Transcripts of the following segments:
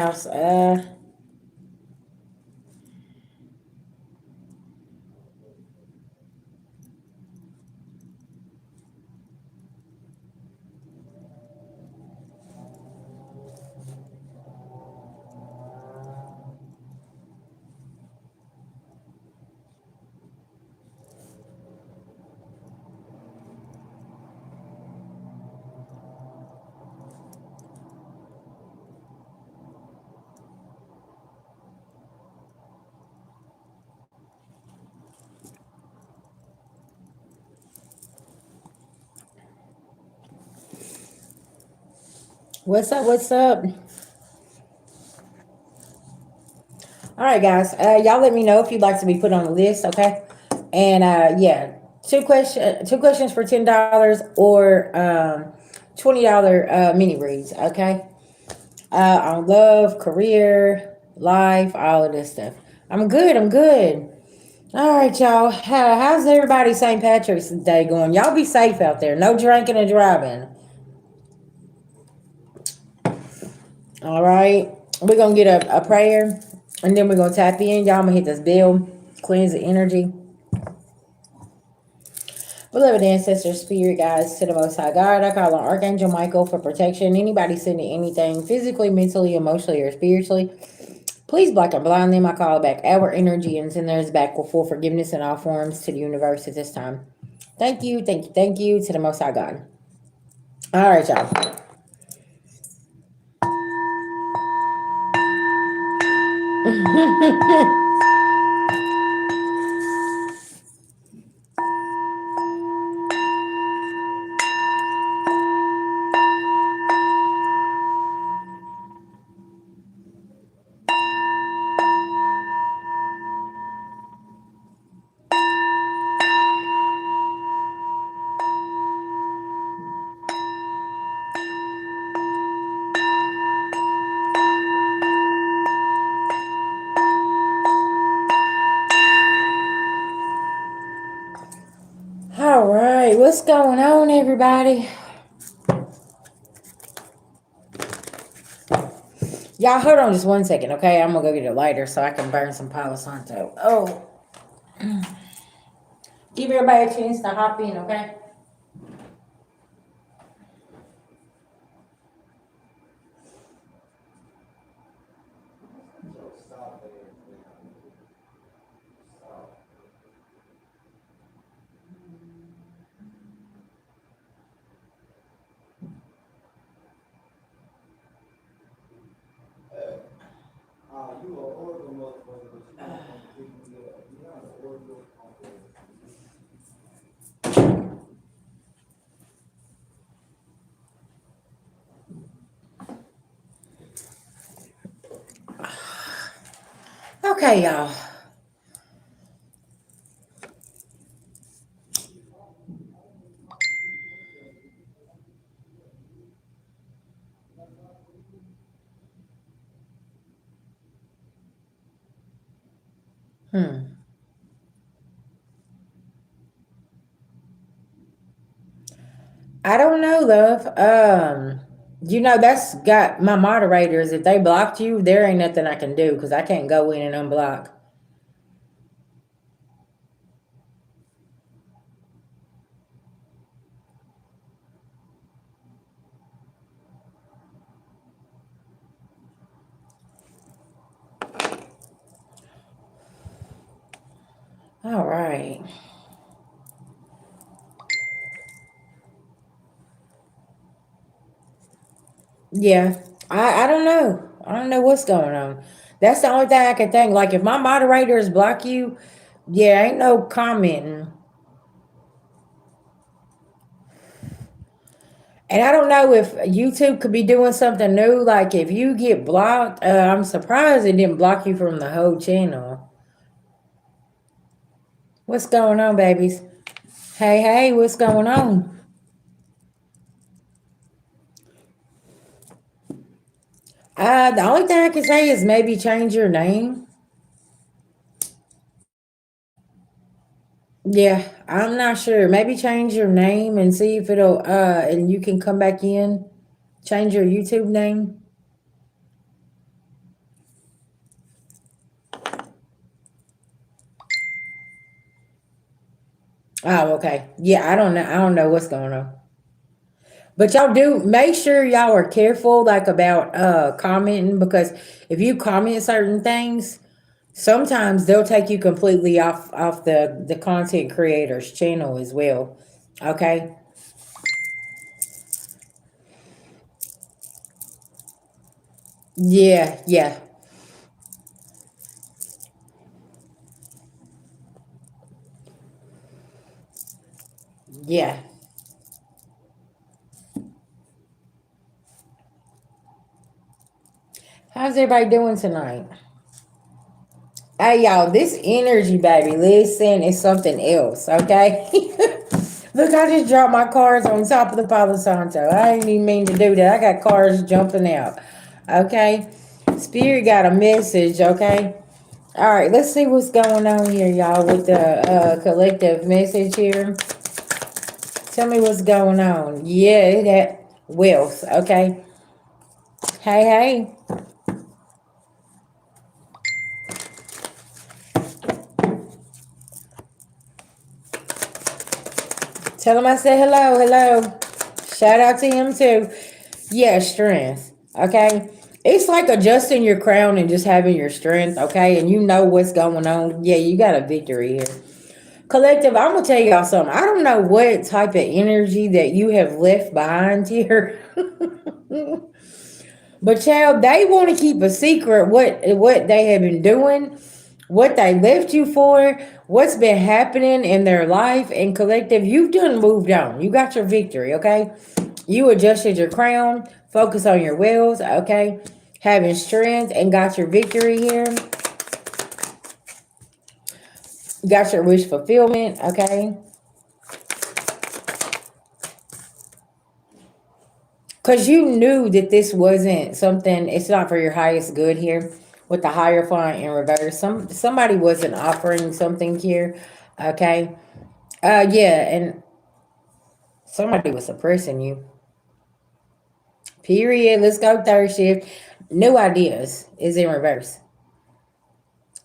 house. What's up? What's up? All right, guys. Y'all let me know if you'd like to be put on the list, okay? And yeah, two questions for $10 or $20 mini reads, okay? On love, career, life, all of this stuff. I'm good. I'm good. All right, y'all. How's everybody St. Patrick's Day going? Y'all be safe out there. No drinking and driving. All right. We're going to get a prayer and then we're going to tap in. Y'all, I'm going to hit this bell, cleanse the energy. Beloved ancestor, spirit guides to the Most High God, I call on Archangel Michael for protection. Anybody sending anything physically, mentally, emotionally, or spiritually, please block and blind them. I call it back our energy and send theirs back with full forgiveness in all forms to the universe at this time. Thank you, thank you, thank you to the Most High God. All right, y'all. All right, what's going on, everybody? Y'all, hold on just 1 second, okay? I'm gonna go get a lighter so I can burn some Palo Santo. Oh, give everybody a chance to hop in, okay? Okay, y'all. Hmm. I don't know, love. That's got my moderators. If they blocked you, there ain't nothing I can do because I can't go in and unblock. All right. Yeah. I don't know. I don't know what's going on. That's the only thing I can think. Like if my moderators block you, yeah, ain't no commenting. And I don't know if YouTube could be doing something new. Like if you get blocked, I'm surprised it didn't block you from the whole channel. What's going on, babies? Hey, hey, what's going on? The only thing I can say is maybe change your name. Yeah, I'm not sure. Maybe change your name and see if it'll and you can come back in. Change your YouTube name. Oh, okay. Yeah, I don't know. I don't know what's going on. But y'all do make sure y'all are careful like about commenting, because if you comment certain things, sometimes they'll take you completely off the content creator's channel as well. Okay? Yeah, yeah, yeah. How's everybody doing tonight? Hey y'all, this energy, baby, listen, is something else, okay? Look, I just dropped my cards on top of the Palo Santo. I didn't even mean to do that. I got cars jumping out. Okay? Spirit got a message, okay? All right, let's see what's going on here, y'all, with the collective message here. Tell me what's going on. Yeah, that wealth, okay? Hey, hey. Tell him I said hello, hello. Shout out to him too. Yeah, strength. Okay. It's like adjusting your crown and just having your strength, okay? And you know what's going on. Yeah, you got a victory here. Collective, I'm gonna tell y'all something. I don't know what type of energy that you have left behind here. But child, they want to keep a secret what they have been doing, what they left you for, what's been happening in their life. And collective, you've done moved on. You got your victory, okay? You adjusted your crown, focus on your wills, okay? Having strength and got your victory here. Got your wish fulfillment, okay? Because you knew that this wasn't something, it's not for your highest good here with the higher font in reverse. Somebody wasn't offering something here, okay? Yeah, and somebody was suppressing you. Period. Let's go third shift. New ideas is in reverse.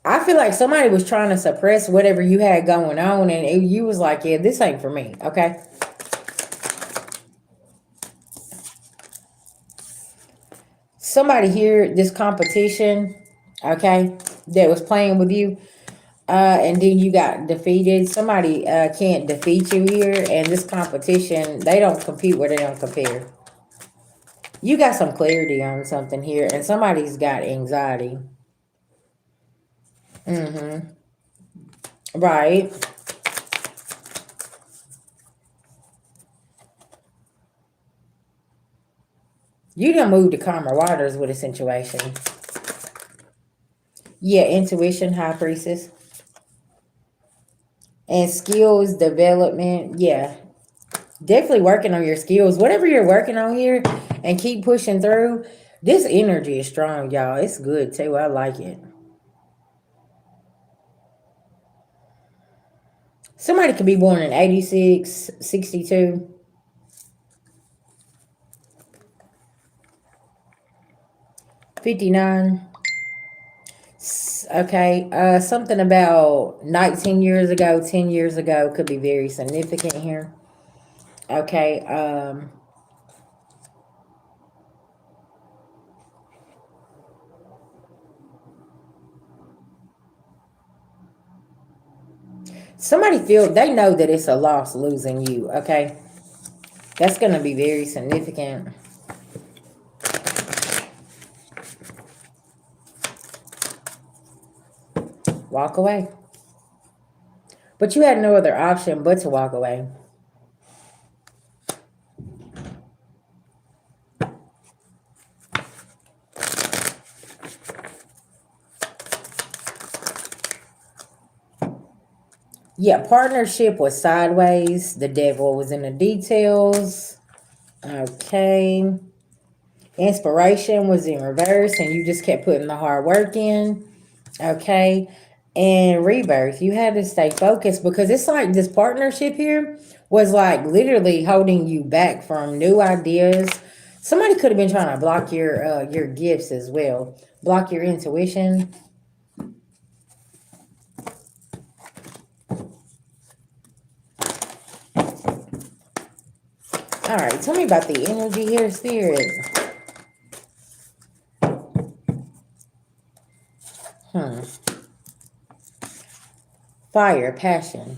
I feel like somebody was trying to suppress whatever you had going on, and you was like, "Yeah, this ain't for me." Okay. Somebody here, this competition, okay, that was playing with you, and then you got defeated. Somebody can't defeat you here, and this competition, they don't compete where they don't compare. You got some clarity on something here, and somebody's got anxiety. Mm-hmm. Right. You done moved to calmer waters with a situation. Yeah, intuition, high priestess, and skills development. Yeah, definitely working on your skills. Whatever you're working on here, and keep pushing through. This energy is strong, y'all. It's good too. I like it. Somebody could be born in 86, 62, 59. Okay, something about 19 years ago, 10 years ago could be very significant here. Okay, somebody feel they know that it's a loss losing you. Okay, that's gonna be very significant. Walk away, but you had no other option but to walk away. Yeah, partnership was sideways. The devil was in the details. Okay, inspiration was in reverse, and you just kept putting the hard work in. Okay. And rebirth, you had to stay focused, because it's like this partnership here was like literally holding you back from new ideas. Somebody could have been trying to block your gifts as well, block your intuition. All right, tell me about the energy here, Spirit. Hmm. Fire, passion.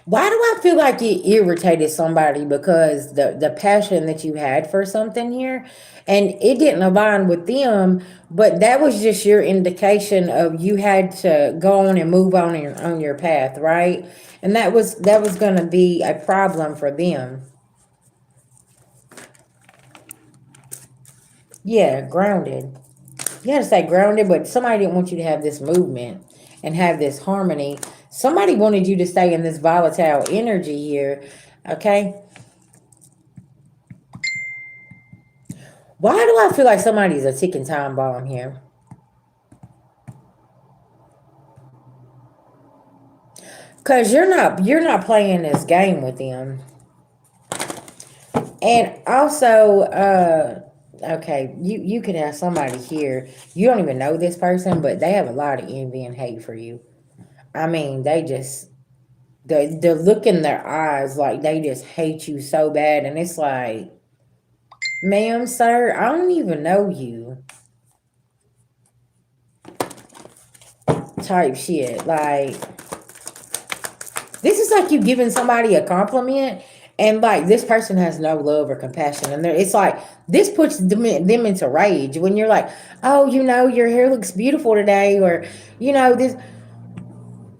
Why do I feel like it irritated somebody because the passion that you had for something here, and it didn't align with them, but that was just your indication of you had to go on and move on your path, right? And that was going to be a problem for them. Yeah, grounded. You had to stay grounded, but somebody didn't want you to have this movement and have this harmony. Somebody wanted you to stay in this volatile energy here. Okay. Why do I feel like somebody's a ticking time bomb here? Cause you're not playing this game with them. And also, okay, you could have somebody here. You don't even know this person, but they have a lot of envy and hate for you. I mean, they just the look in their eyes, like they just hate you so bad, and it's like, ma'am, sir, I don't even know you. Type shit. Like, this is like you giving somebody a compliment, and like this person has no love or compassion, and it's like this puts them into rage when you're like, oh, your hair looks beautiful today, or this,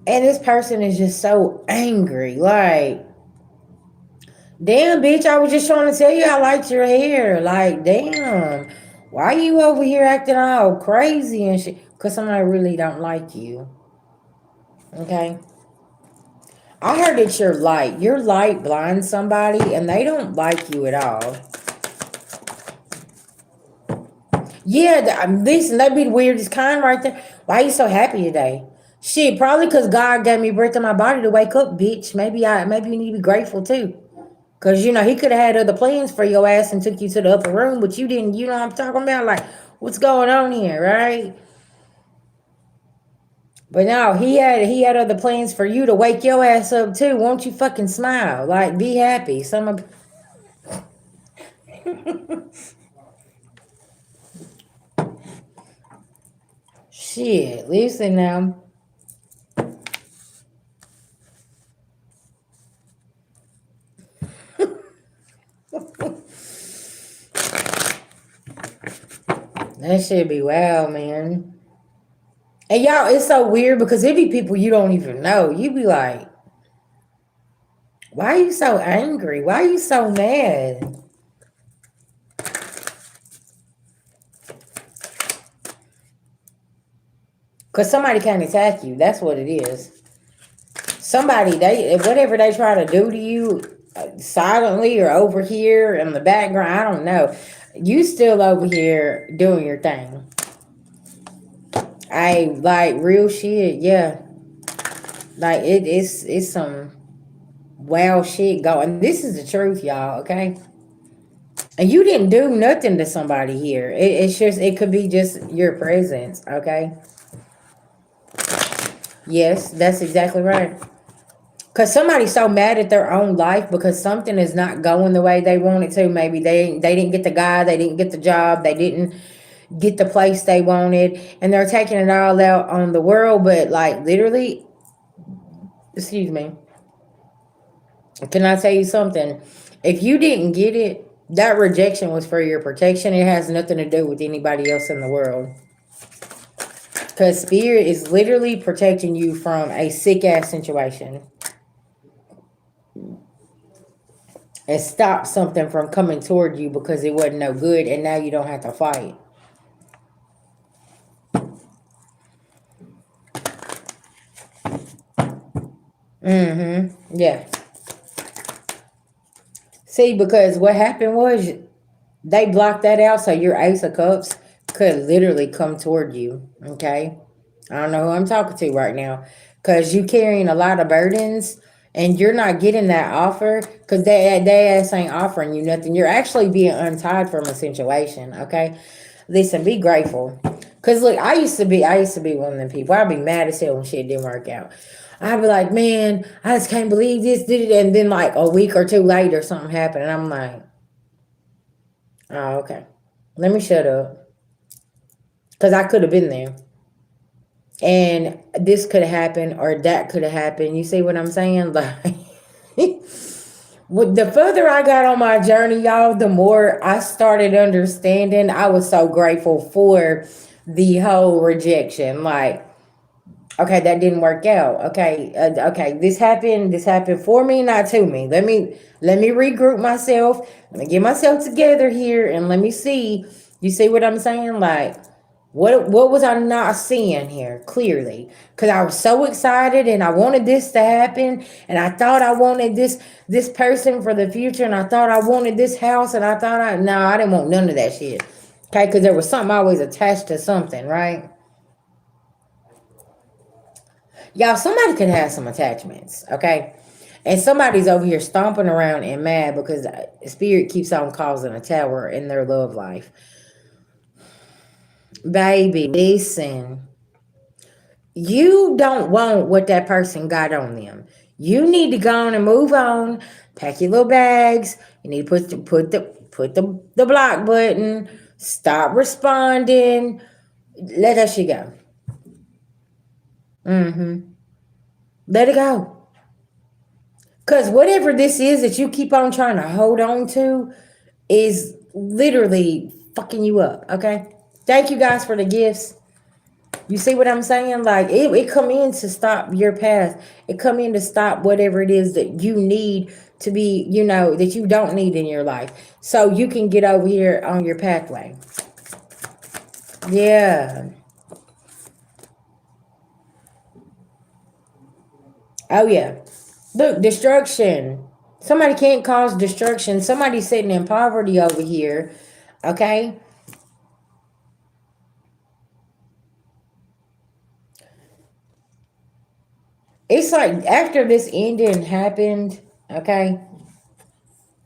and this person is just so angry, like, damn, bitch, I was just trying to tell you I liked your hair. Like, damn, why you over here acting all crazy and shit? Because somebody really don't like you. Okay. I heard that your light. Your light blinds somebody and they don't like you at all. Yeah, listen, that'd be the weirdest kind right there. Why are you so happy today? Shit, probably because God gave me breath in my body to wake up, bitch. Maybe you need to be grateful too. Cause he could have had other plans for your ass and took you to the upper room, but you didn't. You know what I'm talking about? Like, what's going on here, right? But no, he had other plans for you to wake your ass up too. Won't you fucking smile? Like, be happy. Some of shit. Listen now. That should be wow, man. And y'all, it's so weird because it be people you don't even know. You be like, why are you so angry? Why are you so mad? Because somebody can't attack you. That's what it is. Somebody, whatever they try to do to you, silently or over here in the background, I don't know. You still over here doing your thing. I like real shit, yeah. Like it's some wild shit going. This is the truth, y'all, okay? And you didn't do nothing to somebody here. It's just, it could be just your presence, okay? Yes, that's exactly right. Because somebody's so mad at their own life because something is not going the way they want it to. Maybe they didn't get the guy, they didn't get the job, they didn't get the place they wanted, and they're taking it all out on the world. But like literally, excuse me, can I tell you something? If you didn't get it, that rejection was for your protection. It has nothing to do with anybody else in the world. Because spirit is literally protecting you from a sick ass situation and stop something from coming toward you because it wasn't no good, and now you don't have to fight. Yeah. See, because what happened was they blocked that out so your ace of cups could literally come toward you. Okay. I don't know who I'm talking to right now. Because you carrying a lot of burdens and you're not getting that offer because they ass ain't offering you nothing. You're actually being untied from a situation. Okay. Listen, be grateful. Cause look, I used to be one of them people. I'd be mad as hell when shit didn't work out. I'd be like, man, I just can't believe this, did it. And then like a week or two later, something happened. And I'm like, oh, okay. Let me shut up. Because I could have been there. And this could have happened or that could have happened. You see what I'm saying? Like, the further I got on my journey, y'all, the more I started understanding. I was so grateful for the whole rejection. Like, okay, that didn't work out. Okay, okay, this happened. This happened for me, not to me. Let me regroup myself. Let me get myself together here, and let me see. You see what I'm saying? Like, what was I not seeing here clearly? Because I was so excited, and I wanted this to happen, and I thought I wanted this person for the future, and I thought I wanted this house, and I thought I didn't want none of that shit. Okay, because there was something always attached to something, right? Y'all, somebody could have some attachments, okay? And somebody's over here stomping around and mad because spirit keeps on causing a tower in their love life. Baby, listen. You don't want what that person got on them. You need to go on and move on. Pack your little bags. You need to put the block button. Stop responding. Let that shit go. Mm-hmm. Let it go. Because whatever this is that you keep on trying to hold on to is literally fucking you up, okay? Thank you guys for the gifts. You see what I'm saying? Like, it come in to stop your path. It come in to stop whatever it is that you need to be, that you don't need in your life. So you can get over here on your pathway. Yeah. Oh, yeah. Look, destruction. Somebody can't cause destruction. Somebody's sitting in poverty over here. Okay? It's like after this ending happened, okay,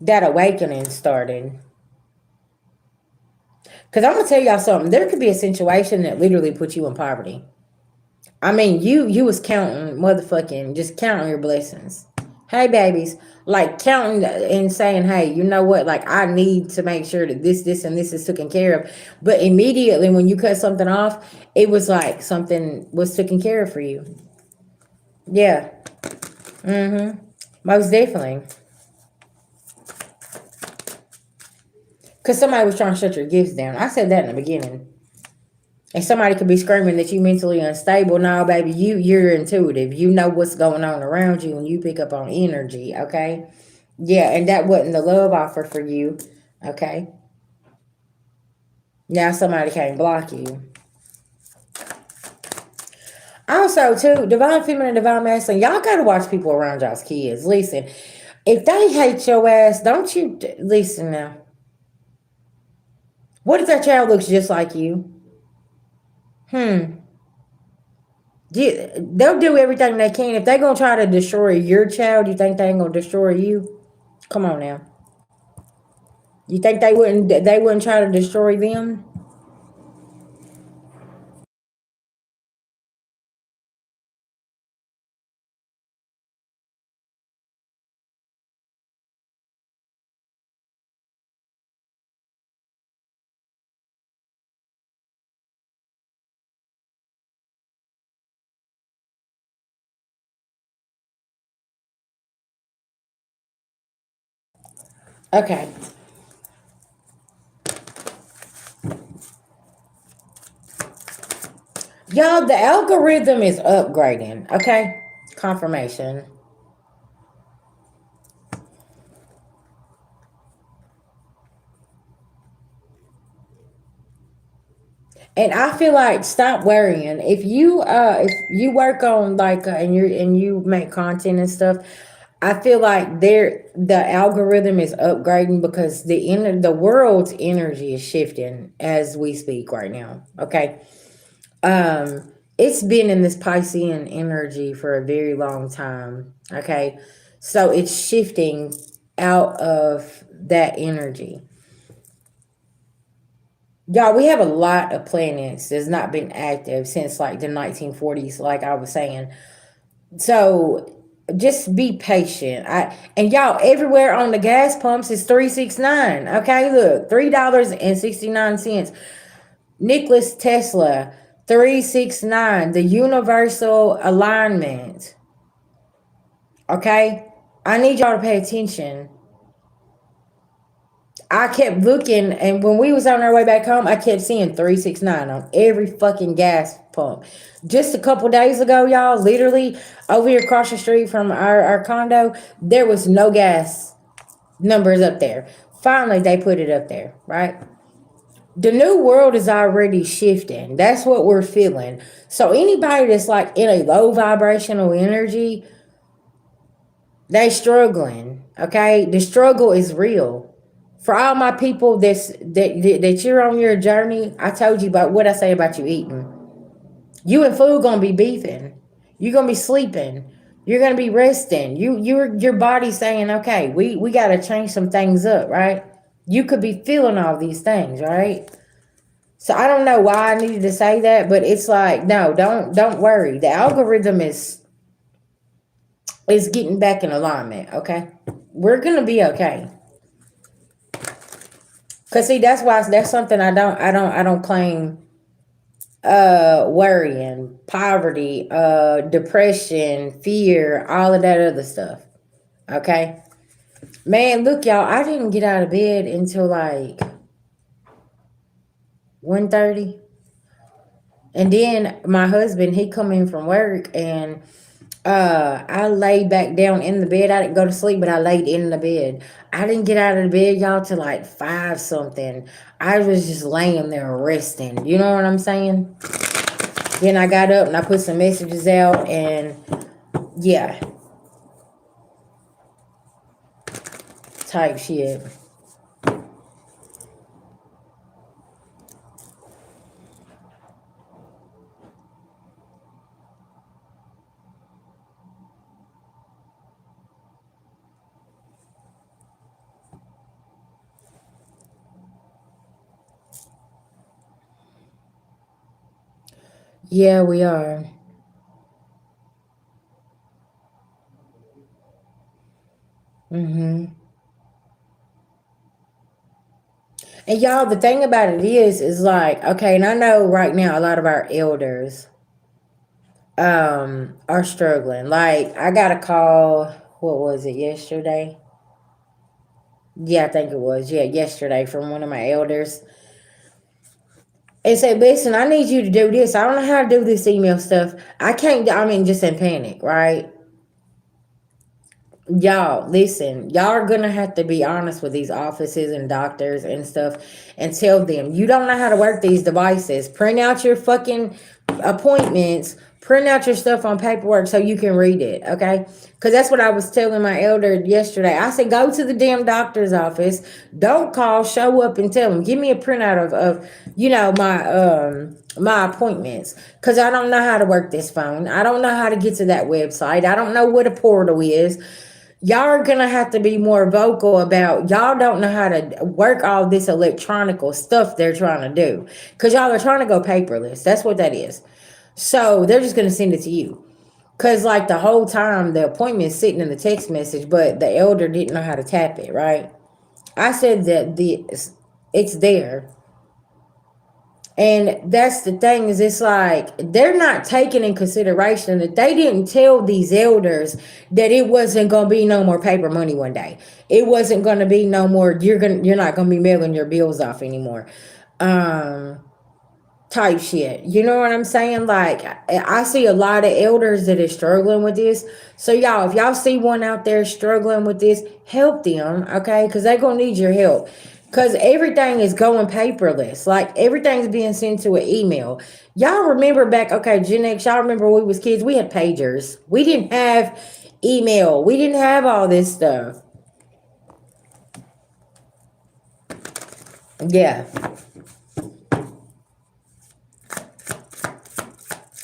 that awakening started. Because I'm going to tell y'all something. There could be a situation that literally put you in poverty. I mean, you was counting, motherfucking, just counting your blessings. Hey, babies, like counting and saying, hey, you know what? Like, I need to make sure that this, and this is taken care of. But immediately when you cut something off, it was like something was taken care of for you. Yeah. Mm-hmm. Most definitely. Because somebody was trying to shut your gifts down. I said that in the beginning. And somebody could be screaming that you mentally unstable. No, baby, you're intuitive. You know what's going on around you and you pick up on energy, okay? Yeah, and that wasn't the love offer for you, okay? Now somebody can't block you. Also, too, divine feminine, divine masculine, y'all gotta watch people around y'all's kids. Listen, if they hate your ass, don't you listen now. What if that child looks just like you? Hmm. They'll do everything they can. If they're gonna try to destroy your child, you think they ain't gonna destroy you? Come on now. You think they wouldn't try to destroy them? Okay. Y'all, the algorithm is upgrading. Okay. Confirmation. And I feel like stop worrying. If you work on like and you make content and stuff, I feel like the algorithm is upgrading because the world's energy is shifting as we speak right now. Okay. It's been in this Piscean energy for a very long time. Okay. So it's shifting out of that energy. Y'all, we have a lot of planets that's not been active since like the 1940s, like I was saying. So just be patient. And y'all everywhere on the gas pumps is 369. Okay, look, $3.69. Nicholas Tesla, 369. The universal alignment. Okay? I need y'all to pay attention. I kept looking, and when we was on our way back home, I kept seeing 369 on every fucking gas pump. Just a couple days ago, y'all, literally over here across the street from our condo, there was no gas numbers up there. Finally, they put it up there, right? The new world is already shifting. That's what we're feeling. So anybody that's like in a low vibrational energy, they struggling. Okay, the struggle is real. For all my people that you're on your journey, I told you about what I say about you eating. You and food gonna be beefing. You're gonna be sleeping. You're gonna be resting. Your body saying, okay, we gotta change some things up, right? You could be feeling all these things, right? So I don't know why I needed to say that, but it's like, no, don't worry. The algorithm is getting back in alignment, okay? We're gonna be okay. Cause see, that's something I don't claim. Worrying, poverty, depression, fear, all of that other stuff. Okay, man, look, y'all, I didn't get out of bed until like 1:30, and then my husband he come in from work, and I laid back down in the bed. I didn't go to sleep, but I laid in the bed. I didn't get out of the bed, y'all, till like 5 something. I was just laying there resting. You know what I'm saying? Then I got up and I put some messages out, and yeah, type shit. Yeah, we are. hmm And y'all, the thing about it is like, okay, and I know right now a lot of our elders are struggling. Like, I got a call, what was it, yesterday? Yeah, I think it was. Yeah, yesterday from one of my elders. And said, listen, I need you to do this. I don't know how to do this email stuff. I can't, I mean, just in panic, right? Y'all, listen, y'all are gonna have to be honest with these offices and doctors and stuff and tell them you don't know how to work these devices. Print out your fucking appointments, print out your stuff on paperwork so you can read it, okay? Because that's what I was telling my elder yesterday. I said, go to the damn doctor's office, don't call, show up and tell them, give me a printout of my appointments, because I don't know how to work this phone. I don't know how to get to that website. I don't know what a portal is. Y'all are gonna have to be more vocal about y'all don't know how to work all this electronical stuff they're trying to do, because y'all are trying to go paperless. That's what that is. So they're just gonna send it to you, because like the whole time the appointment is sitting in the text message, but the elder didn't know how to tap it, right? I said that it's there. And that's the thing, is it's like they're not taking in consideration that they didn't tell these elders that it wasn't gonna be no more paper money one day. It wasn't gonna be no more, you're not gonna be mailing your bills off anymore. Um Type shit. You know what I'm saying? Like I see a lot of elders that is struggling with this. So y'all, if y'all see one out there struggling with this, help them, okay? Because they're gonna need your help. Because everything is going paperless. Like everything's being sent to an email. Y'all remember back, okay, Gen X, y'all remember when we was kids, we had pagers. We didn't have email. We didn't have all this stuff. Yeah.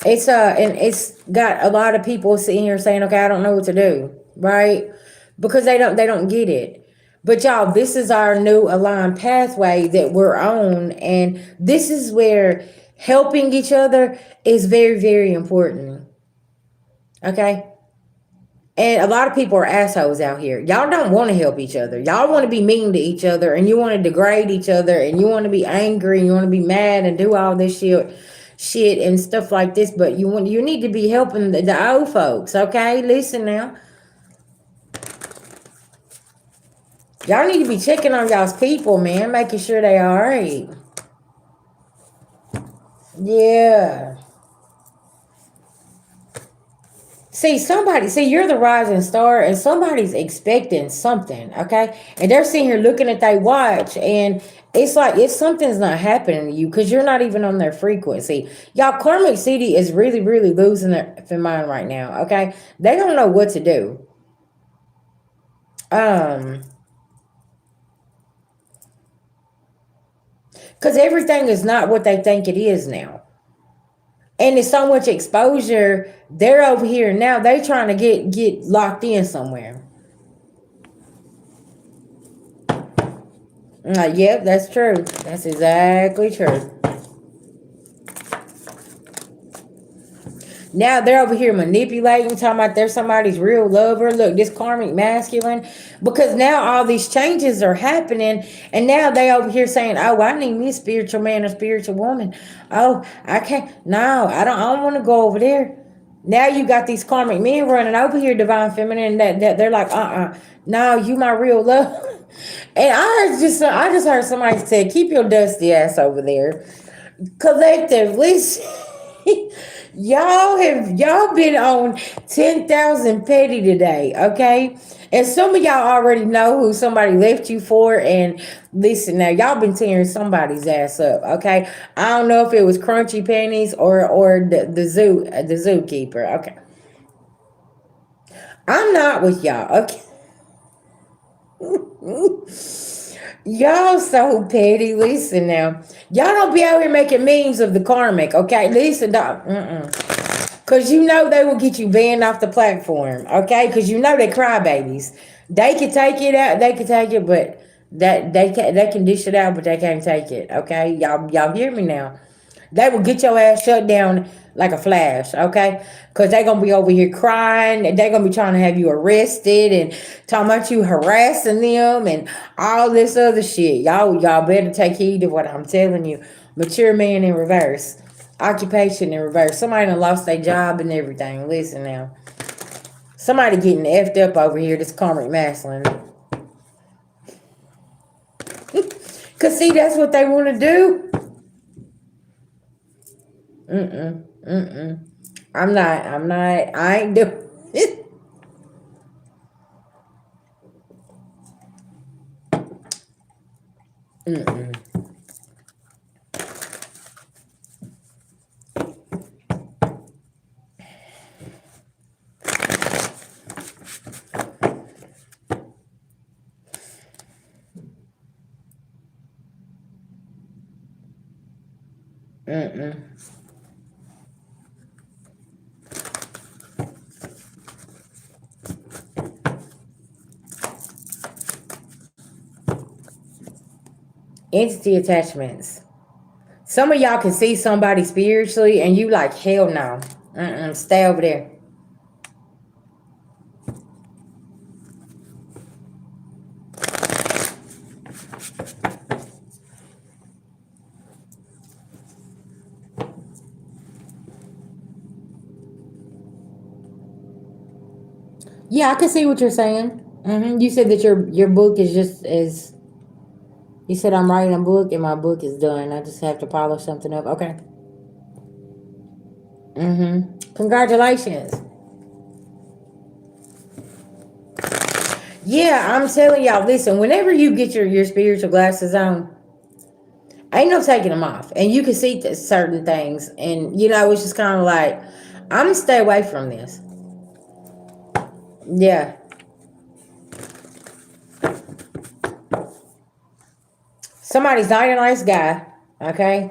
And it's got a lot of people sitting here saying, okay, I don't know what to do, right? Because they don't get it. But y'all, this is our new aligned pathway that we're on, and this is where helping each other is very, very important. Okay? And a lot of people are assholes out here. Y'all don't want to help each other. Y'all want to be mean to each other, and you want to degrade each other, and you want to be angry, and you want to be mad and do all this shit and stuff like this. But you need to be helping the old folks. Okay, listen now. Y'all need to be checking on y'all's people, man, making sure they all right. Yeah. See, you're the rising star, and somebody's expecting something, okay? And they're sitting here looking at their watch, and it's like if something's not happening to you, because you're not even on their frequency. Y'all, Karmic City is really, really losing their mind right now, okay? They don't know what to do. Because everything is not what they think it is now. And it's so much exposure. They're over here now. They trying to get locked in somewhere. Yep, that's true. That's exactly true. Now they're over here manipulating, talking about they're somebody's real lover. Look, this karmic masculine. Because now all these changes are happening, and now they over here saying, "Oh, I need me a spiritual man or spiritual woman." Oh, I can't. No, I don't want to go over there. Now you got these karmic men running over here, divine feminine. That they're like, no, you my real love. And I just heard somebody say, "Keep your dusty ass over there." Collectively. Y'all been on 10,000 petty today, okay? And some of y'all already know who somebody left you for. And listen, now y'all been tearing somebody's ass up, okay? I don't know if it was Crunchy Pennies or the zookeeper, okay? I'm not with y'all, okay? Y'all so petty. Listen now. Y'all don't be out here making memes of the karmic, okay? Listen, dog. Because you know they will get you banned off the platform, okay? Because you know they crybabies. They can take it out. They can take it, but they can dish it out, but they can't take it, okay? Y'all hear me now? They will get your ass shut down like a flash, okay? Because they're going to be over here crying, and they're going to be trying to have you arrested and talking about you harassing them and all this other shit. Y'all better take heed of what I'm telling you. Mature man in reverse. Occupation in reverse. Somebody done lost their job and everything. Listen now. Somebody getting effed up over here, this karmic masculine. Because see, that's what they want to do. I ain't doing it. Entity attachments. Some of y'all can see somebody spiritually and you like, hell no. Stay over there. Yeah, I can see what you're saying. You said that your book is just as you said. I'm writing a book and my book is done. I just have to polish something up. Okay. Congratulations. Yeah, I'm telling y'all. Listen, whenever you get your spiritual glasses on, ain't no taking them off, and you can see certain things, and it's just kind of like, I'm gonna stay away from this. Yeah. Somebody's not a nice guy. Okay.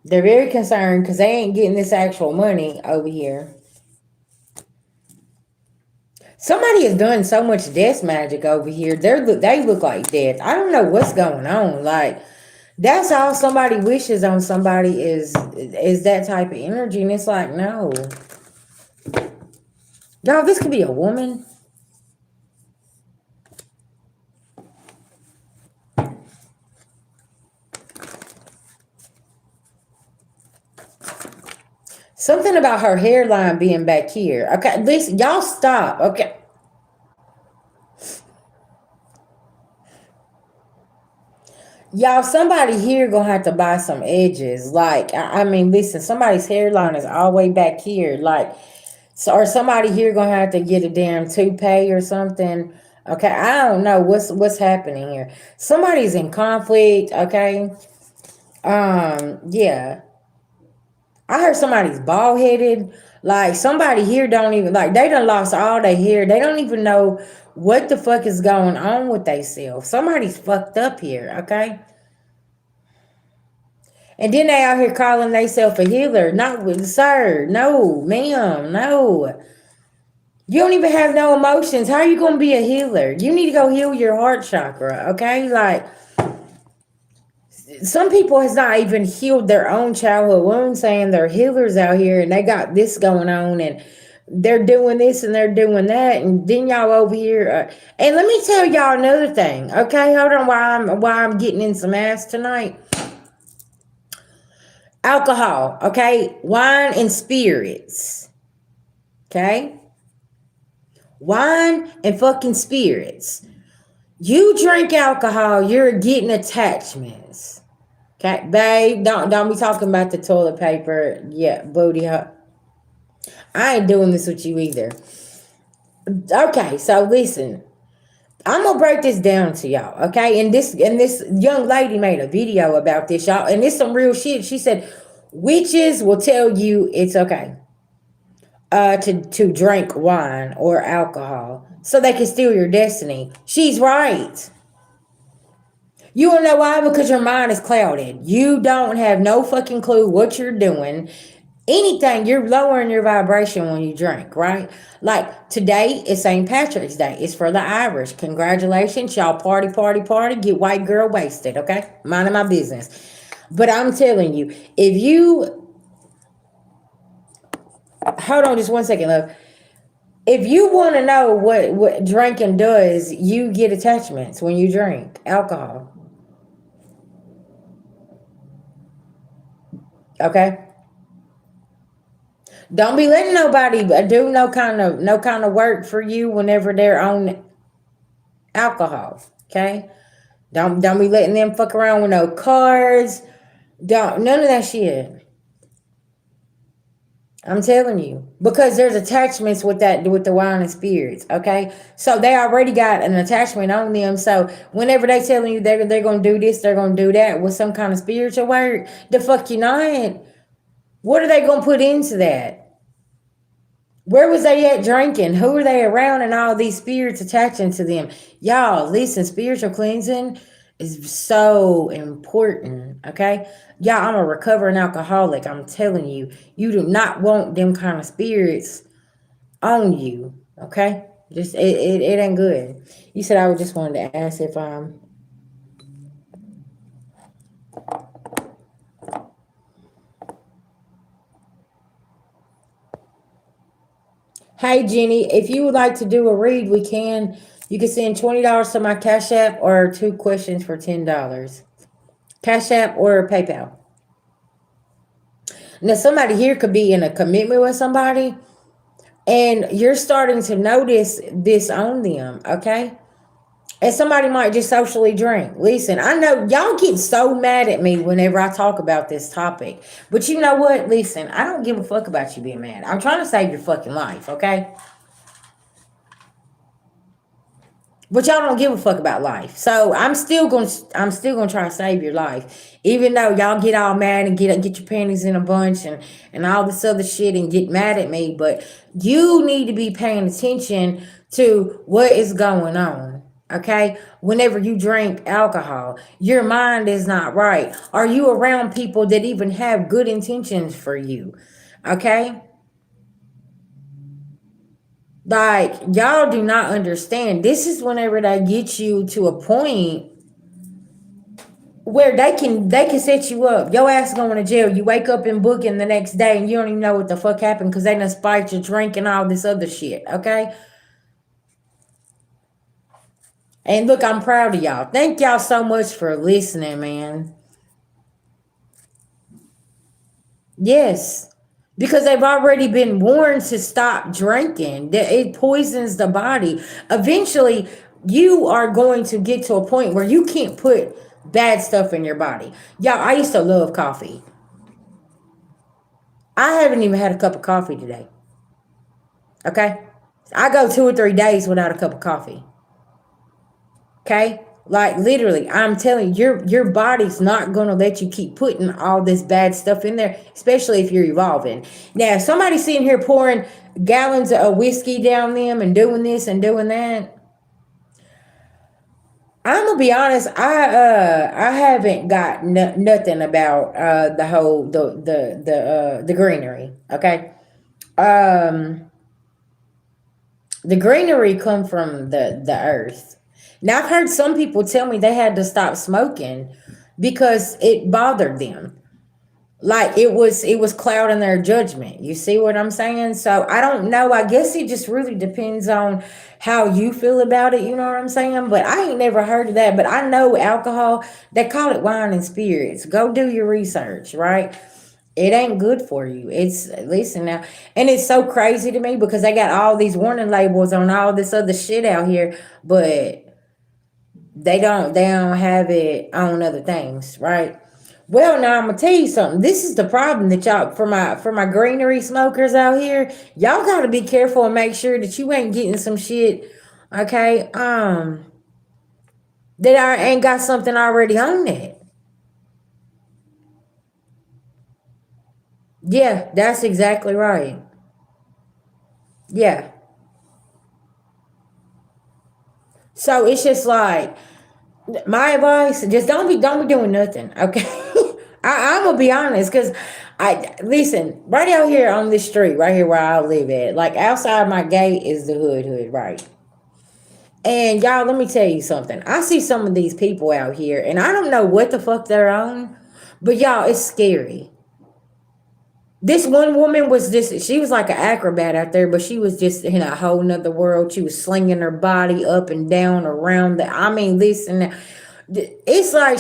They're very concerned because they ain't getting this actual money over here. Somebody has done so much death magic over here. They look like death. I don't know what's going on. Like, that's all somebody wishes on somebody is that type of energy, and it's like, no. Y'all, this could be a woman. Something about her hairline being back here. Okay, listen, y'all stop. Okay. Y'all, somebody here gonna have to buy some edges. Like, I mean, listen, somebody's hairline is all the way back here. Like, so, or somebody here gonna have to get a damn toupee or something. Okay, I don't know what's happening here. Somebody's in conflict. Okay, yeah, I heard somebody's bald headed. Like somebody here don't even like they done lost all their hair. They don't even know what the fuck is going on with themselves. Somebody's fucked up here. Okay. And then they out here calling themselves a healer. No, sir. No, ma'am. No. You don't even have no emotions. How are you going to be a healer? You need to go heal your heart chakra, okay? Like, some people has not even healed their own childhood wounds, saying they're healers out here and they got this going on and they're doing this and they're doing that. And then y'all over here. And let me tell y'all another thing, okay? Hold on, why I'm getting in some ass tonight. Alcohol, okay? Wine and spirits, okay? Wine and fucking spirits. You drink alcohol, you're getting attachments. Okay, babe, don't be talking about the toilet paper. Yeah, booty. I ain't doing this with you either. Okay, so listen. I'm gonna break this down to y'all, okay? And this young lady made a video about this, y'all, and it's some real shit. She said witches will tell you it's okay to drink wine or alcohol so they can steal your destiny. She's right. You wanna know why? Because your mind is clouded. You don't have no fucking clue what you're doing. Anything, you're lowering your vibration when you drink, right? Like today is St. Patrick's Day. It's for the Irish. Congratulations, y'all party, party, party. Get white girl wasted, okay? Minding my business. But I'm telling you, if you hold on just one second, love. If you want to know what drinking does, you get attachments when you drink alcohol. Okay? Don't be letting nobody do no kind of work for you whenever they're on alcohol. Okay? Don't be letting them fuck around with no cards. Don't none of that shit. I'm telling you. Because there's attachments with the wine and spirits, okay? So they already got an attachment on them. So whenever they telling you they're gonna do this, they're gonna do that with some kind of spiritual word, the fuck you not. What are they gonna put into that? Where was they at drinking? Who were they around and all these spirits attaching to them? Y'all, listen, spiritual cleansing is so important, okay? Y'all, I'm a recovering alcoholic. I'm telling you, you do not want them kind of spirits on you, okay? Just it ain't good. You said I would just wanted to ask if hey Jenny, if you would like to do a read, we can. You can send $20 to my Cash App or 2 questions for $10. Cash App or PayPal. Now, somebody here could be in a commitment with somebody, and you're starting to notice this on them, okay? And somebody might just socially drink. Listen, I know y'all get so mad at me whenever I talk about this topic, but you know what? Listen, I don't give a fuck about you being mad. I'm trying to save your fucking life, okay? But y'all don't give a fuck about life. So I'm still gonna try to save your life. Even though y'all get all mad and get your panties in a bunch and all this other shit and get mad at me. But you need to be paying attention to what is going on. Okay? Whenever you drink alcohol, your mind is not right. Are you around people that even have good intentions for you? Okay? Like, y'all do not understand. This is whenever they get you to a point where they can set you up. Your ass going to jail. You wake up and booking the next day and you don't even know what the fuck happened because they done spiked your drink and all this other shit. Okay. And look, I'm proud of y'all. Thank y'all so much for listening, man. Yes. Because they've already been warned to stop drinking. That it poisons the body. Eventually, you are going to get to a point where you can't put bad stuff in your body. Y'all, I used to love coffee. I haven't even had a cup of coffee today. Okay? I go 2 or 3 days without a cup of coffee. Okay? Like literally, I'm telling you, your body's not gonna let you keep putting all this bad stuff in there, especially if you're evolving. Now, if somebody's sitting here pouring gallons of whiskey down them and doing this and doing that, I'm gonna be honest. I haven't got nothing about the whole the greenery. Okay, um, the greenery come from the earth. Now I've heard some people tell me they had to stop smoking because it bothered them. Like it was clouding their judgment. You see what I'm saying? So I don't know. I guess it just really depends on how you feel about it. You know what I'm saying? But I ain't never heard of that. But I know alcohol. They call it wine and spirits. Go do your research, right? It ain't good for you. It's listen now, and it's so crazy to me because they got all these warning labels on all this other shit out here, but they don't have it on other things, right? Well, now I'm gonna tell you something. This is the problem that y'all for my greenery smokers out here. Y'all got to be careful and make sure that you ain't getting some shit, okay? That I ain't got something already on it. Yeah, that's exactly right. Yeah. So it's just like my advice: just don't be doing nothing, okay? I'm gonna be honest, cause I listen right out here on this street, right here where I live at, like outside my gate is the hood, right? And y'all, let me tell you something. I see some of these people out here, and I don't know what the fuck they're on, but y'all, it's scary. This one woman was just, she was like an acrobat out there, but she was just in a whole nother world. She was slinging her body up and down around the, I mean, listen, it's like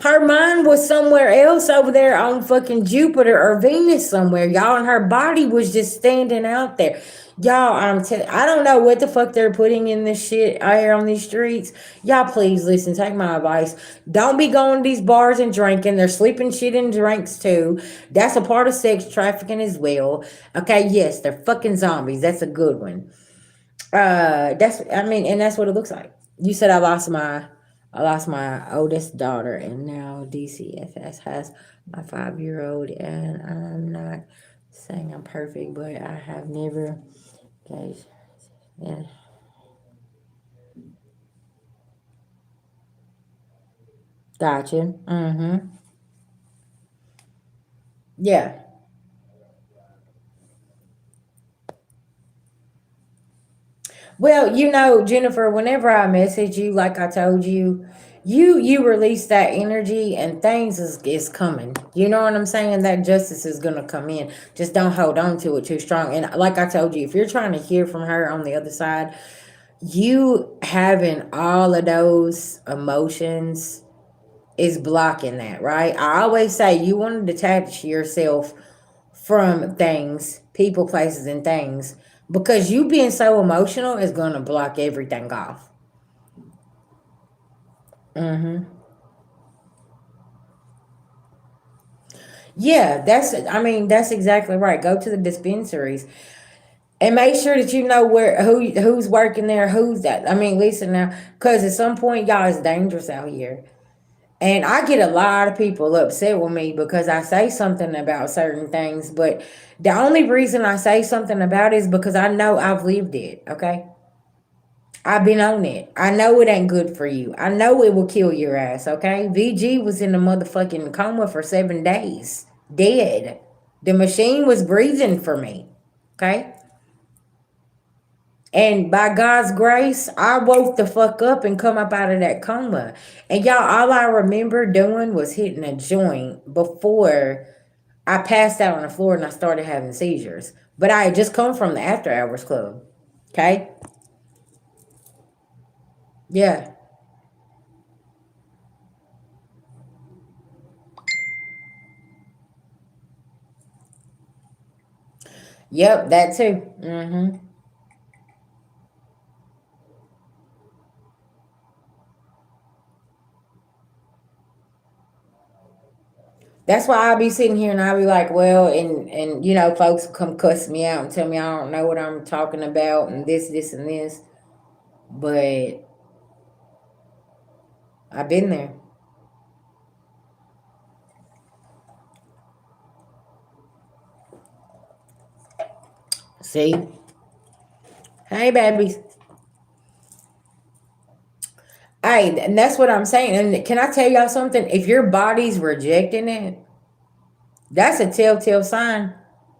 her mind was somewhere else over there on fucking Jupiter or Venus somewhere, y'all, and her body was just standing out there. Y'all, I don't know what the fuck they're putting in this shit out here on these streets. Y'all, please listen, take my advice. Don't be going to these bars and drinking. They're sleeping shit in drinks too. That's a part of sex trafficking as well. Okay, yes, they're fucking zombies. That's a good one. That's I mean, and that's what it looks like. You said I lost my oldest daughter, and now DCFS has my 5 year old. And I'm not saying I'm perfect, but I have never. Guys, yeah, gotcha. Mm-hmm. Yeah. Well, Jennifer, whenever I message you, like I told you, you release that energy and things is coming. You know what I'm saying? That justice is gonna come in. Just don't hold on to it too strong. And like I told you, if you're trying to hear from her on the other side, you having all of those emotions is blocking that, right? I always say you want to detach yourself from things, people, places, and things, because you being so emotional is going to block everything off. Mm-hmm. Yeah, that's exactly right. Go to the dispensaries and make sure that you know who's working there, who's that. I mean, listen now, because at some point, y'all, it's dangerous out here. And I get a lot of people upset with me because I say something about certain things, but the only reason I say something about it is because I know I've lived it, okay? I've been on it. I know it ain't good for you. I know it will kill your ass, okay? VG was in a motherfucking coma for 7 days, dead. The machine was breathing for me, okay? And by God's grace, I woke the fuck up and come up out of that coma. And y'all, all I remember doing was hitting a joint before I passed out on the floor and I started having seizures. But I had just come from the after hours club. Okay? Yeah. Yep, that too. That's why I be sitting here and I be like, well, and folks come cuss me out and tell me I don't know what I'm talking about and this, and this. But I've been there. See? Hey, babies. Hey, and that's what I'm saying. And can I tell y'all something? If your body's rejecting it, that's a telltale sign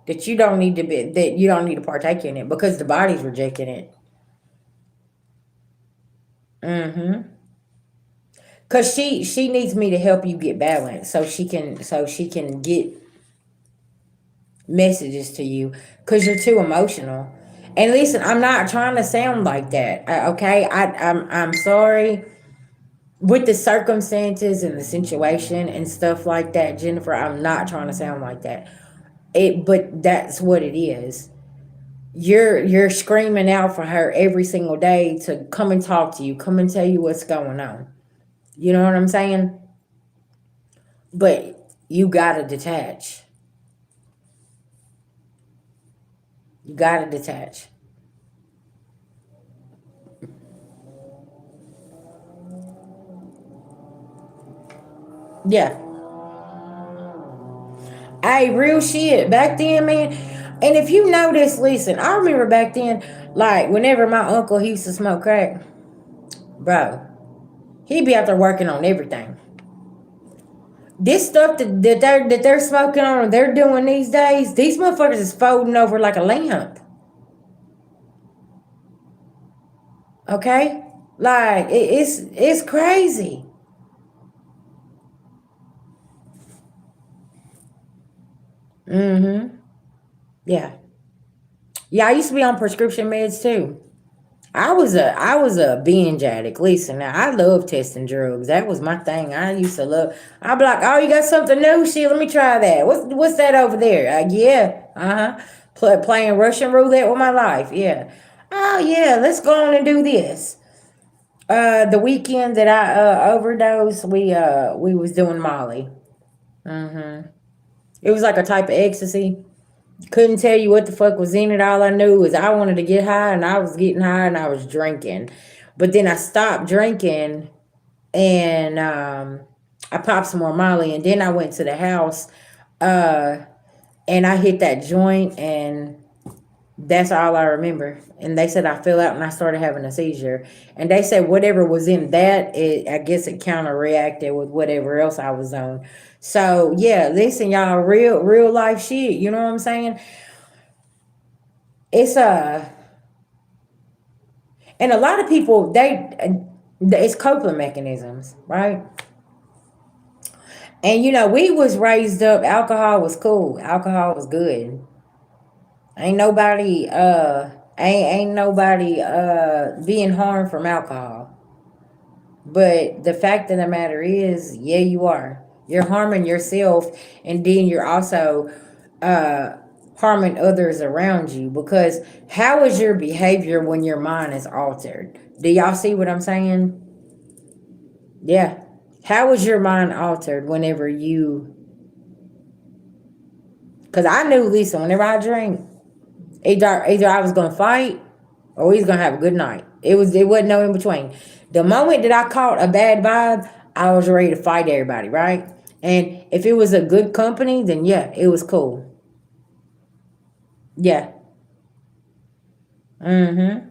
that you don't need to partake in it because the body's rejecting it. Mm-hmm. Cause she needs me to help you get balance so she can get messages to you because you're too emotional. And listen, I'm not trying to sound like that. Okay, I'm sorry with the circumstances and the situation and stuff like that, Jennifer. I'm not trying to sound like that. But that's what it is. You're screaming out for her every single day to come and talk to you, come and tell you what's going on. You know what I'm saying? But you gotta detach. You gotta detach. Yeah. Hey, real shit. Back then, man. And if you notice, listen, I remember back then, like whenever my uncle he used to smoke crack, bro, he'd be out there working on everything. This stuff that they're smoking on, they're doing these days. These motherfuckers is folding over like a lamp. Okay, like it's crazy. Mm-hmm. Yeah, yeah. I used to be on prescription meds too. I was a binge addict. Listen, now I love testing drugs. That was my thing. I used to love. I'd be like, "Oh, you got something new? Shit, let me try that. What's that over there? Yeah, playing Russian roulette with my life. Yeah. Oh yeah, let's go on and do this. The weekend that I overdosed, we was doing Molly. Mm-hmm. It was like a type of ecstasy. Couldn't tell you what the fuck was in it. All I knew was I wanted to get high and I was getting high and I was drinking. But then I stopped drinking and I popped some more Molly and then I went to the house uh, and I hit that joint and that's all I remember. And they said I fell out and I started having a seizure. And they said whatever was in that, I guess it counter reacted with whatever else I was on. So yeah, listen, y'all, real life shit. You know what I'm saying? It's and a lot of people it's coping mechanisms, right? And we was raised up. Alcohol was cool. Alcohol was good. Ain't nobody being harmed from alcohol. But the fact of the matter is, yeah, you are. You're harming yourself, and then you're also uh, harming others around you. Because how is your behavior when your mind is altered? Do y'all see what I'm saying? Yeah. How is your mind altered whenever you? Because I knew, listen, whenever I drink, either I was gonna fight or we was gonna have a good night. It wasn't no in between. The moment that I caught a bad vibe, I was ready to fight everybody, right? And if it was a good company, then yeah, it was cool. Yeah. Mm-hmm.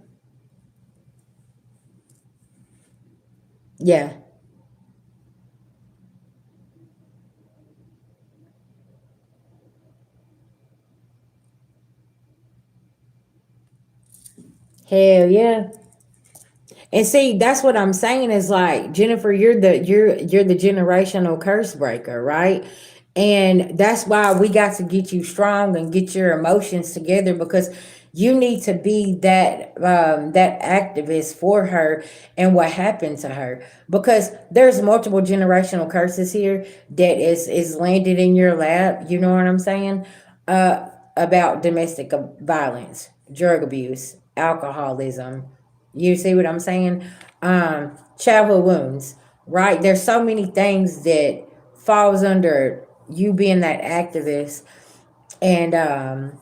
Yeah. Hell yeah. And see, that's what I'm saying is like, Jennifer, you're the generational curse breaker, right? And that's why we got to get you strong and get your emotions together, because you need to be that activist for her and what happened to her, because there's multiple generational curses here that is landed in your lap. You know what I'm saying? About domestic violence, drug abuse, alcoholism. You see what I'm saying? Childhood wounds, right? There's so many things that falls under you being that activist, and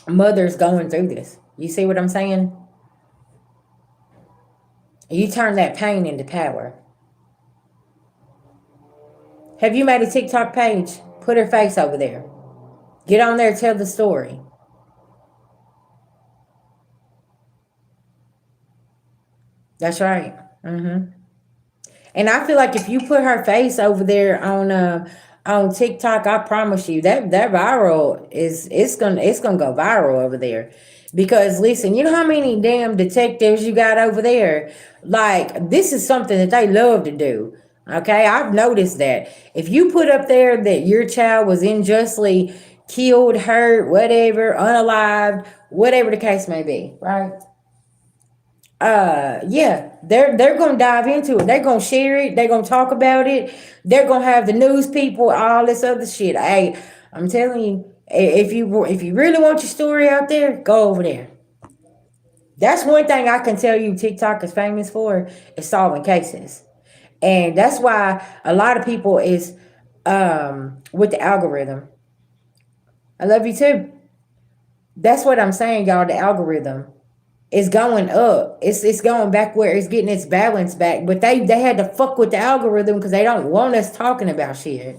mothers going through this. You see what I'm saying? You turn that pain into power. Have you made a TikTok page? Put her face over there. Get on there, tell the story. That's right. And I feel like if you put her face over there on TikTok, I promise you that viral is it's gonna go viral over there. Because listen, you know how many damn detectives you got over there? Like, this is something that they love to do. Okay, I've noticed that. If you put up there that your child was unjustly killed, hurt, whatever, unalived, whatever the case may be, right? Yeah, they're gonna dive into it. They're gonna share it. They're gonna talk about it. They're gonna have the news people, all this other shit. Hey, I'm telling you, if you really want your story out there, go over there. That's one thing I can tell you TikTok is famous for, is solving cases. And that's why a lot of people is with the algorithm. I love you too. That's what I'm saying, y'all. The algorithm is going up. It's going back where it's getting its balance back. But they had to fuck with the algorithm because they don't want us talking about shit.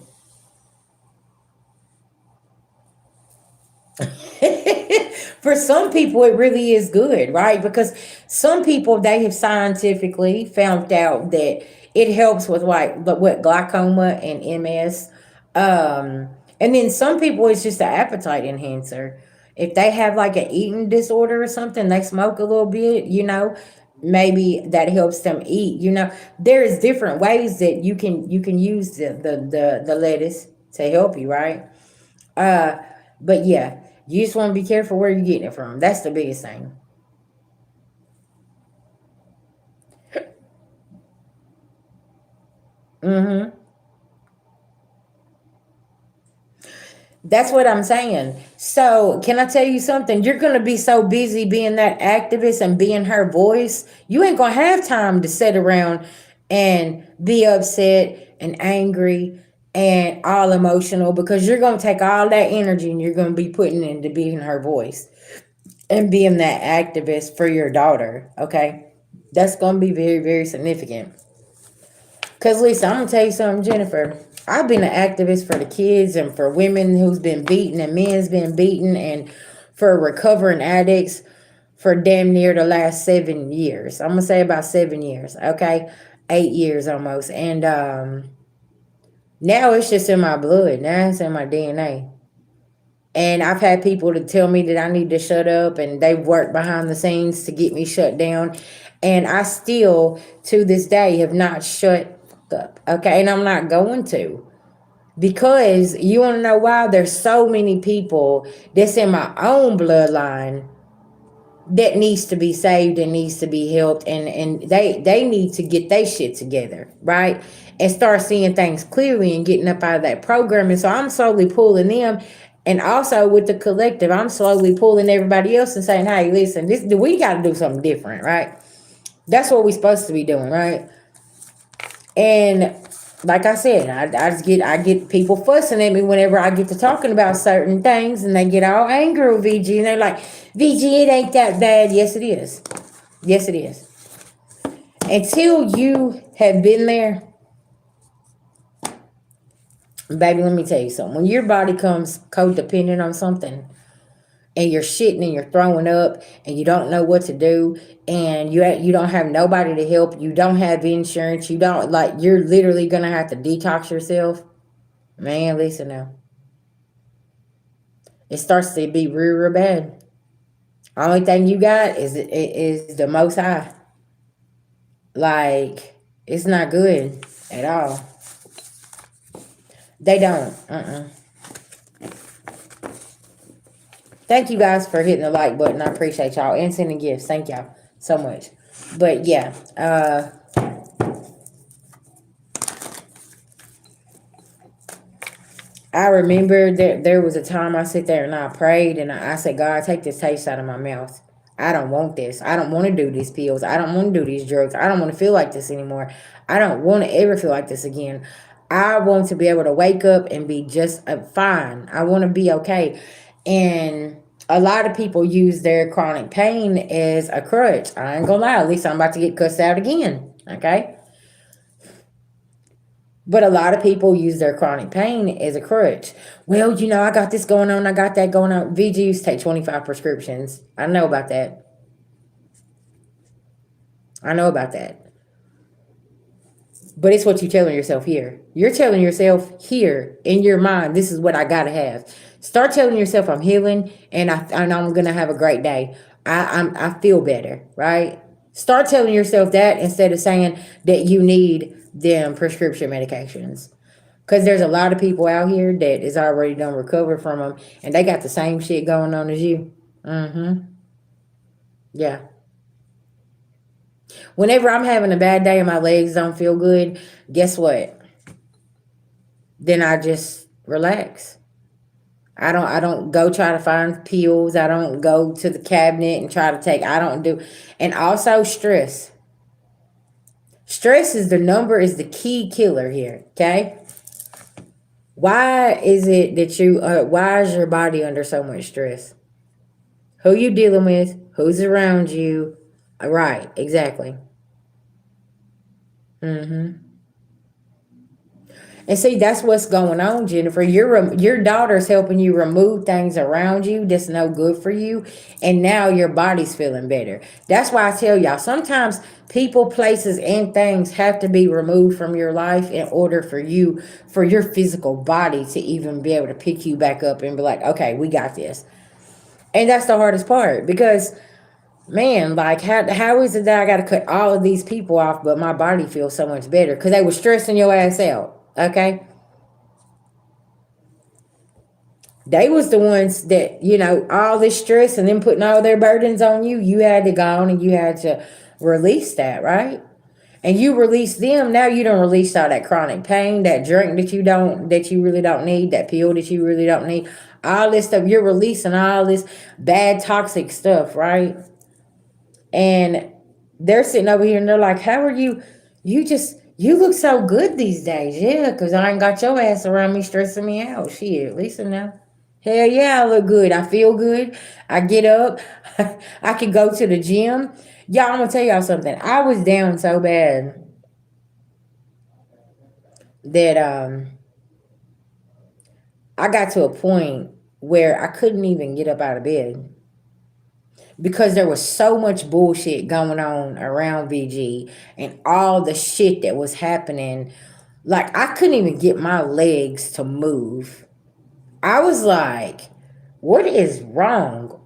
For some people, it really is good, right? Because some people, they have scientifically found out that it helps with like what glaucoma and MS. And then some people, it's just an appetite enhancer. If they have like an eating disorder or something, they smoke a little bit, maybe that helps them eat. There's different ways that you can use the lettuce to help you, right? Uh, but yeah, you just want to be careful where you're getting it from. That's the biggest thing. hmm That's what I'm saying. So, can I tell you something? You're going to be so busy being that activist and being her voice, you ain't going to have time to sit around and be upset and angry and all emotional, because you're going to take all that energy and you're going to be putting into being her voice and being that activist for your daughter. Okay. That's going to be very, very significant. Because, Lisa, I'm going to tell you something, Jennifer. I've been an activist for the kids and for women who's been beaten and men's been beaten, and for recovering addicts for damn near the last 7 years. I'm going to say about 7 years, okay? 8 years almost. And now it's just in my blood. Now it's in my DNA. And I've had people to tell me that I need to shut up, and they've worked behind the scenes to get me shut down. And I still, to this day, have not shut up. Okay. And I'm not going to. Because you want to know why? There's so many people that's in my own bloodline that needs to be saved and needs to be helped, and they need to get their shit together, right? And start seeing things clearly and getting up out of that program. And so I'm slowly pulling them, and also with the collective, I'm slowly pulling everybody else and saying, hey, listen, this we got to do something different, right? That's what we're supposed to be doing, right? And like I said, I get people fussing at me whenever I get to talking about certain things, and they get all angry with VG, and they're like, VG, it ain't that bad. Yes, it is. Yes, it is. Until you have been there, baby, let me tell you something. When your body comes codependent on something, and you're shitting and you're throwing up and you don't know what to do, and you don't have nobody to help, you don't have insurance, you don't, like, you're literally gonna have to detox yourself. Man, listen now. It starts to be real, real bad. Only thing you got is the Most High. Like, it's not good at all. They don't. Thank you guys for hitting the like button. I appreciate y'all and sending gifts. Thank y'all so much. But yeah, I remember that there was a time I sit there and I prayed and I said, God, take this taste out of my mouth. I don't want this. I don't want to do these pills. I don't want to do these drugs. I don't want to feel like this anymore. I don't want to ever feel like this again. I want to be able to wake up and be just fine. I want to be okay. And a lot of people use their chronic pain as a crutch. I ain't gonna lie. At least I'm about to get cussed out again. Okay. But a lot of people use their chronic pain as a crutch. Well, I got this going on. I got that going on. VGs take 25 prescriptions. I know about that. I know about that. But it's what you're telling yourself here. You're telling yourself here in your mind, this is what I got to have. Start telling yourself I'm healing and I'm going to have a great day. I feel better, right? Start telling yourself that instead of saying that you need them prescription medications. Because there's a lot of people out here that is already done recover from them and they got the same shit going on as you. Yeah. Whenever I'm having a bad day and my legs don't feel good, guess what? Then I just relax. I don't go try to find pills. I don't go to the cabinet and try to take I don't do and also stress. Stress is the key killer here, okay? Why is it that why is your body under so much stress? Who you dealing with? Who's around you? Right, exactly. And see, that's what's going on, Jennifer. Your daughter's helping you remove things around you that's no good for you, and now your body's feeling better. That's why I tell y'all sometimes people, places, and things have to be removed from your life in order for your physical body to even be able to pick you back up and be like, okay, we got this. And that's the hardest part because man, like how is it that I got to cut all of these people off, but my body feels so much better because they were stressing your ass out. Okay, they was the ones that all this stress and then putting all their burdens on you. You had to go on and you had to release that, right? And you release them. Now you don't release all that chronic pain, that drink that you really don't need, that pill that you really don't need, all this stuff. You're releasing all this bad toxic stuff, right? And they're sitting over here and they're like, how are you? You look so good these days. Yeah, because I ain't got your ass around me stressing me out. Shit, listen now. Hell yeah, I look good. I feel good. I get up. I can go to the gym. Y'all, I'm going to tell y'all something. I was down so bad that I got to a point where I couldn't even get up out of bed because there was so much bullshit going on around VG and all the shit that was happening. Like, I couldn't even get my legs to move. I was like, what is wrong?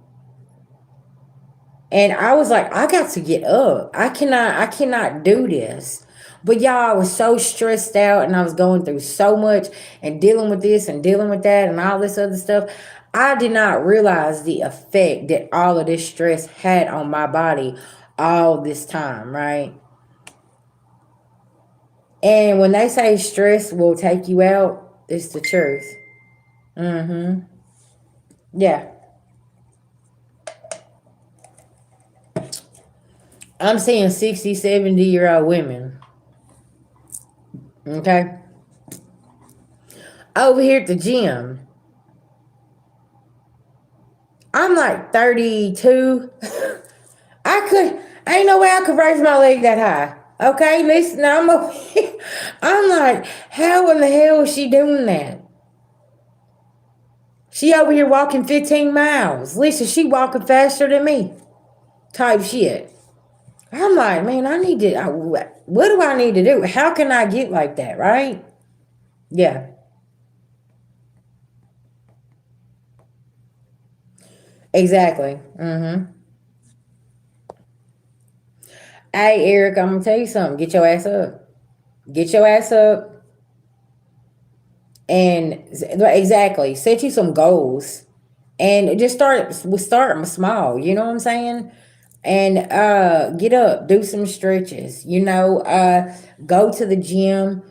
And I was like, I got to get up. I cannot do this. But y'all, I was so stressed out and I was going through so much and dealing with this and dealing with that and all this other stuff. I did not realize the effect that all of this stress had on my body all this time, right? And when they say stress will take you out, it's the truth. Mm-hmm. Yeah. I'm seeing 60, 70-year-old women. Okay. Over here at the gym. I'm like 32. Ain't no way I could raise my leg that high. Okay, listen, I'm like, how in the hell is she doing that? She over here walking 15 miles. Listen, she walking faster than me. Type shit. I'm like, man, what do I need to do? How can I get like that, right? Yeah, exactly. Hey, Eric, I'm gonna tell you something. Get your ass up. Get your ass up, and exactly set you some goals, and just start small. You know what I'm saying? And get up, do some stretches. Go to the gym,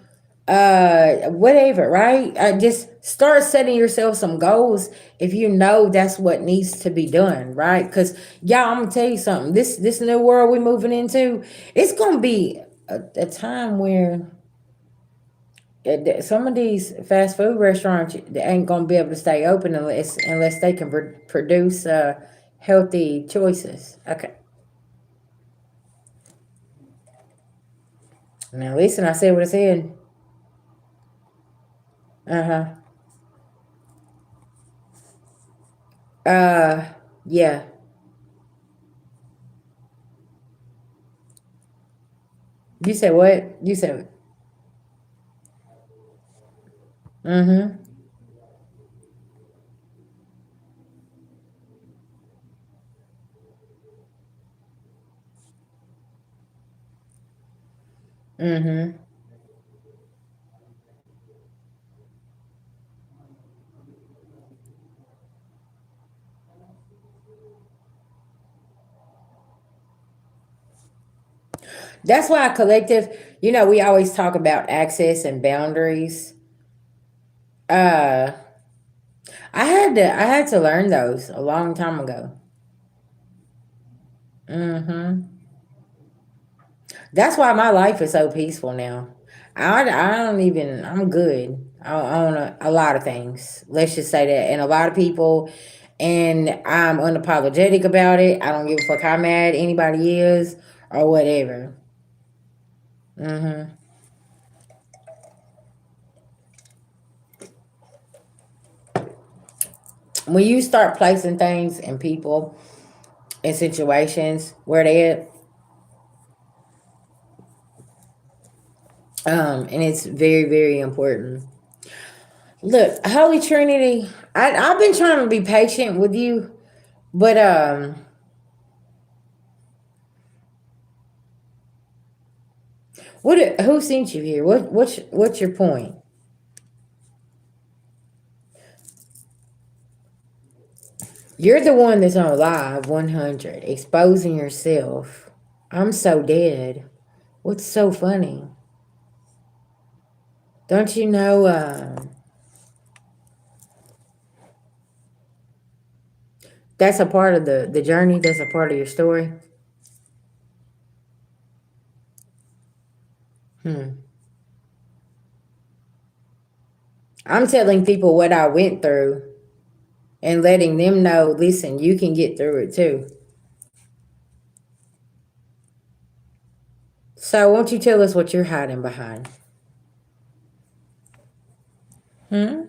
whatever. Right? Just start setting yourself some goals if you know that's what needs to be done. Right? Because y'all, I'm gonna tell you something. This new world we're moving into, it's gonna be a time where some of these fast food restaurants they ain't gonna be able to stay open unless they can produce healthy choices. Okay, now listen, I said what I said. Uh huh. Uh, yeah. You said what? You said. Mm-hmm. Mm-hmm. That's why collective. We always talk about access and boundaries. Uh, I had to learn those a long time ago. Mm-hmm. That's why my life is so peaceful now. I don't even, I'm good. I own a lot of things. Let's just say that. And a lot of people, and I'm unapologetic about it. I don't give a fuck how mad anybody is or whatever. Hmm. When you start placing things and people in situations where they at, and it's very, very important. Look, Holy Trinity, I've been trying to be patient with you, but who sent you here? What's your point? You're the one that's on live 100, exposing yourself. I'm so dead. What's so funny? Don't you know? That's a part of the journey. That's a part of your story. Hmm. I'm telling people what I went through and letting them know. Listen, you can get through it too. So, won't you tell us what you're hiding behind? Hmm.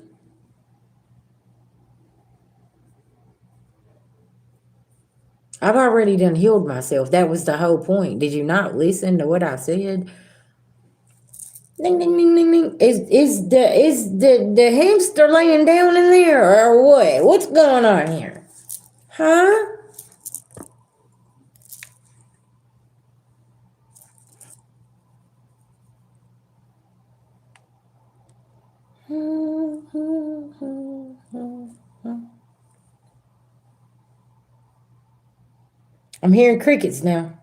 I've already done healed myself. That was the whole point. Did you not listen to what I said? Ding ding ding ding ding. Is the hamster laying down in there or what? What's going on here? Huh? I'm hearing crickets now.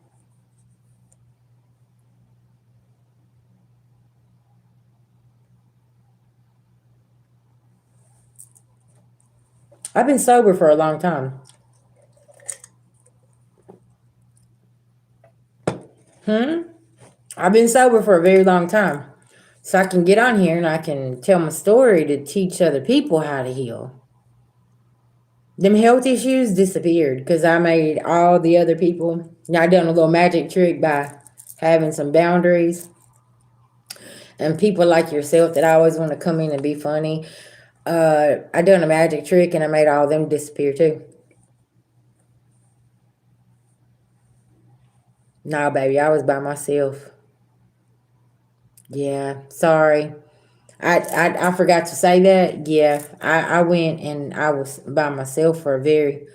I've been sober for a long time. Hmm? I've been sober for a very long time. So I can get on here and I can tell my story to teach other people how to heal. Them health issues disappeared because I made all the other people. I done a little magic trick by having some boundaries and people like yourself that always want to come in and be funny. I done a magic trick and I made all of them disappear too. Nah, baby, I was by myself. Yeah, sorry. I forgot to say that. Yeah, I went and I was by myself for a very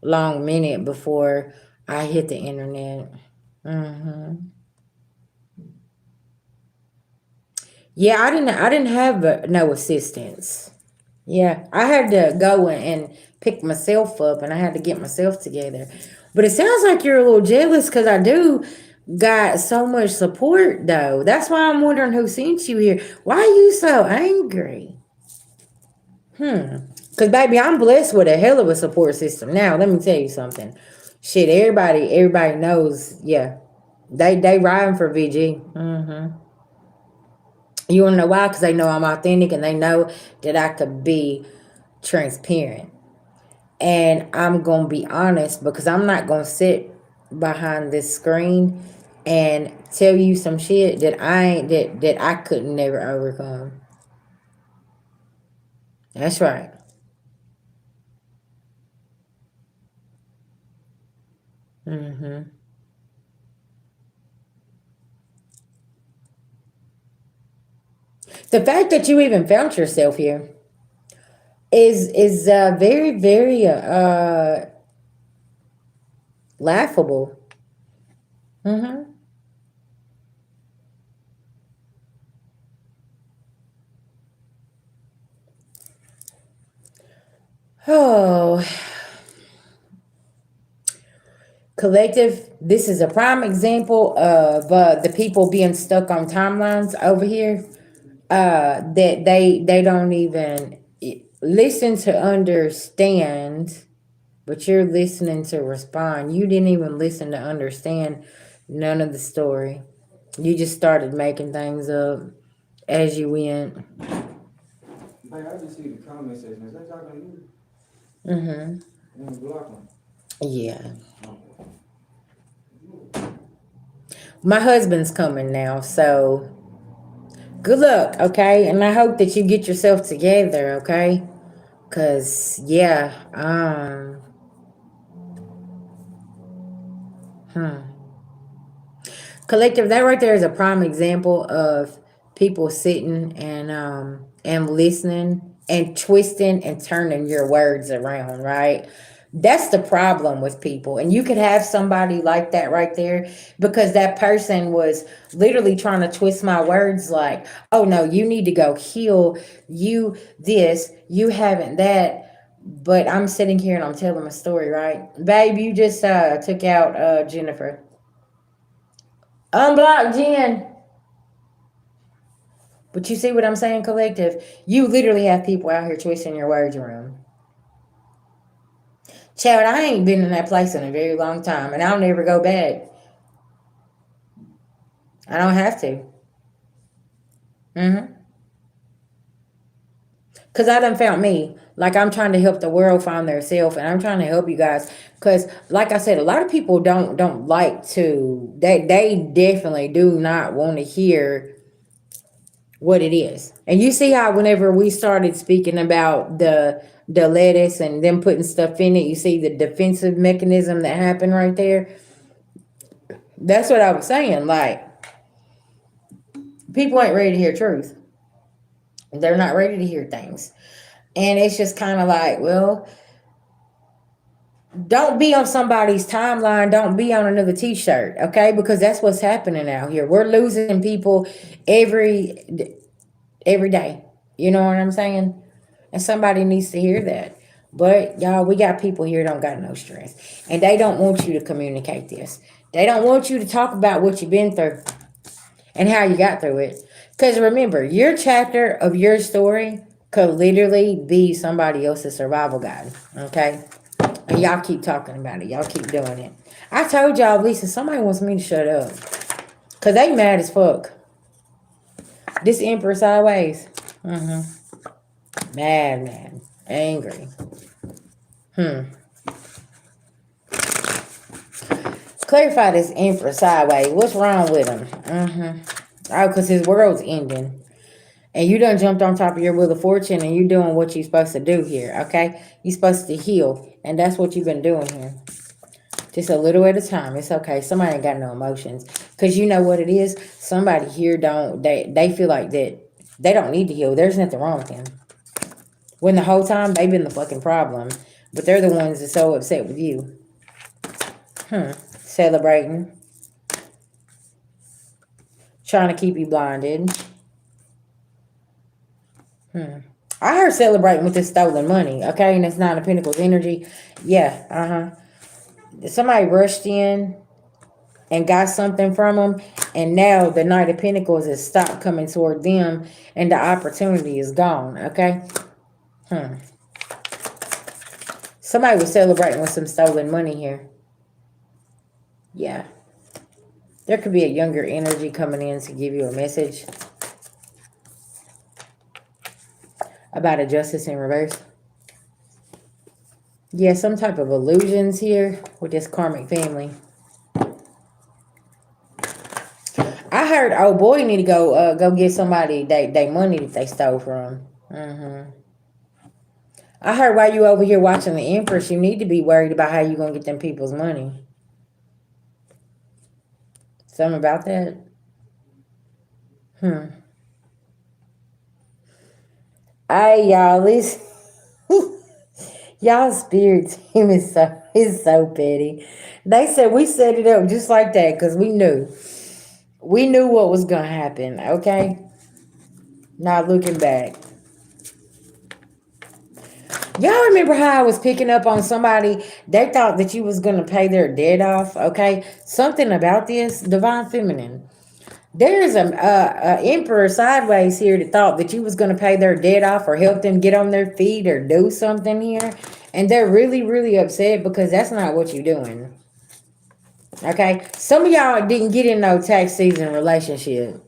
long minute before I hit the internet. Mm-hmm. Yeah, I didn't have no assistance. Yeah, I had to go and pick myself up, and I had to get myself together. But it sounds like you're a little jealous because I do got so much support, though. That's why I'm wondering who sent you here. Why are you so angry? Because, baby, I'm blessed with a hell of a support system. Now, let me tell you something. Shit, everybody knows. Yeah, they riding for VG. You want to know why? Because they know I'm authentic and they know that I could be transparent. And I'm going to be honest because I'm not going to sit behind this screen and tell you some shit that I ain't that I could never overcome. That's right. hmm The fact that you even found yourself here is very very laughable. hmm Oh, collective. This is a prime example of the people being stuck on timelines over here. That they don't even listen to understand, but you're listening to respond. You didn't even listen to understand none of the story. You just started making things up as you went. Hey, I just see the comment section. Is that talking to you? Mm-hmm. And block them. Yeah. My husband's coming now, so good luck, okay? And I hope that you get yourself together, okay? Cause yeah, hmm. Collective, that right there is a prime example of people sitting and listening and twisting and turning your words around, right? That's the problem with people. And you could have somebody like that right there because that person was literally trying to twist my words like, oh no, you need to go heal, you this, you haven't that. But I'm sitting here and I'm telling a story, right? Babe, you just took out Jennifer. Unblock Jen. But you see what I'm saying, collective? You literally have people out here twisting your words around. Child, I ain't been in that place in a very long time, and I'll never go back. I don't have to. Mm-hmm. Because I done found me. Like, I'm trying to help the world find their self, and I'm trying to help you guys. Because, like I said, a lot of people don't like to. They definitely do not want to hear what it is. And you see how whenever we started speaking about the lettuce and them putting stuff in it, you see the defensive mechanism that happened right there. That's what I was saying. Like, people ain't ready to hear truth. They're not ready to hear things. And it's just kind of like, well, don't be on somebody's timeline. Don't be on another t-shirt, okay? Because that's what's happening out here. We're losing people every day. You know what I'm saying? And somebody needs to hear that. But y'all, we got people here don't got no stress. And they don't want you to communicate this. They don't want you to talk about what you've been through and how you got through it. Because remember, your chapter of your story could literally be somebody else's survival guide. Okay? And y'all keep talking about it. Y'all keep doing it. I told y'all, Lisa, somebody wants me to shut up. Because they mad as fuck. This Emperor sideways. Mad. Angry. Clarify this Emperor sideways. What's wrong with him? Oh, because his world's ending. And you done jumped on top of your wheel of fortune and you doing what you're supposed to do here, okay? You're supposed to heal. And that's what you've been doing here. Just a little at a time. It's okay. Somebody ain't got no emotions. Because you know what it is? Somebody here they feel like that they don't need to heal. There's nothing wrong with them. When the whole time they've been the fucking problem. But they're the ones that's so upset with you. Celebrating. trying to keep you blinded. I heard celebrating with this stolen money, okay? And it's Nine of Pentacles energy. Yeah, somebody rushed in and got something from them, and now the Knight of Pentacles has stopped coming toward them, and the opportunity is gone, okay? Somebody was celebrating with some stolen money here. Yeah. There could be a younger energy coming in to give you a message about a justice in reverse. Yeah, some type of illusions here with this karmic family. I heard, oh boy, need to go get somebody they money that they stole from. I heard while you over here watching the Empress, you need to be worried about how you gonna get them people's money. Something about that? Hey y'all, this y'all spirit team is so petty. They said we set it up just like that because we knew. We knew what was gonna happen, okay? Not looking back. Y'all remember how I was picking up on somebody? They thought that you was gonna pay their debt off, okay? Something about this, divine feminine. There's a emperor sideways here that thought that you was gonna pay their debt off or help them get on their feet or do something here, and they're really, really upset because that's not what you're doing. Okay, some of y'all didn't get in no tax season relationship.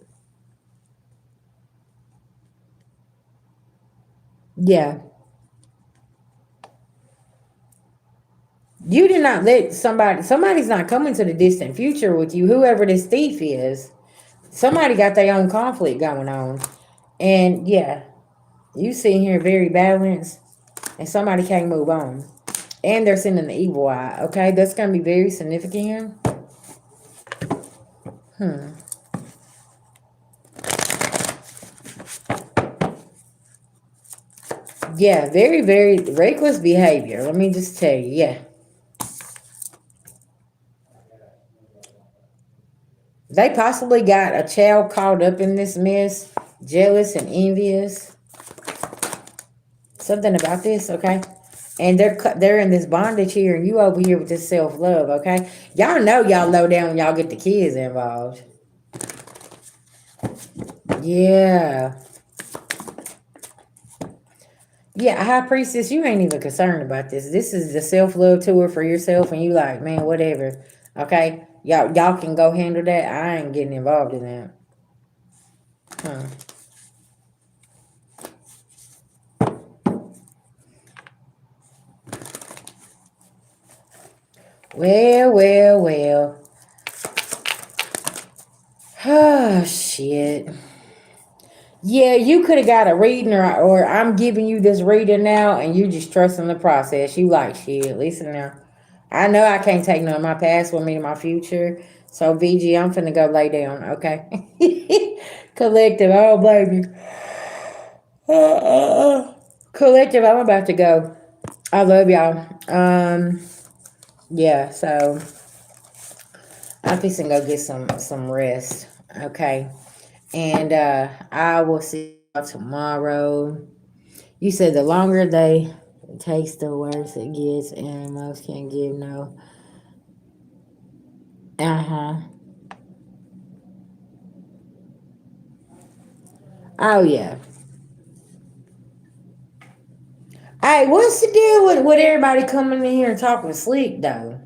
Yeah. You did not let somebody's not coming to the distant future with you, whoever this thief is. Somebody got their own conflict going on. And yeah, you sitting here very balanced and somebody can't move on. And they're sending the evil eye, okay? That's going to be very significant here. Yeah, very, very reckless behavior. Let me just tell you, yeah. They possibly got a child caught up in this mess, jealous and envious. Something about this, okay? And they're in this bondage here, and you over here with this self-love, okay? Y'all know y'all low down when y'all get the kids involved. Yeah. Yeah, High Priestess, you ain't even concerned about this. This is the self-love tour for yourself, and you like, man, whatever. Okay? Y'all can go handle that. I ain't getting involved in that. Well. Oh, shit. Yeah, you could have got a reading, or I'm giving you this reading now, and you just trusting the process. You like, shit, listen now. I know I can't take none of my past with me to my future. So, VG, I'm finna go lay down, okay? Collective, I don't blame you. Collective, I'm about to go. I love y'all. Yeah, so I'm fixing to go get some rest, okay? And I will see y'all tomorrow. You said the longer they takes, the worse it gets, and most can't give no. Oh yeah. Hey, what's the deal with everybody coming in here and talking slick though?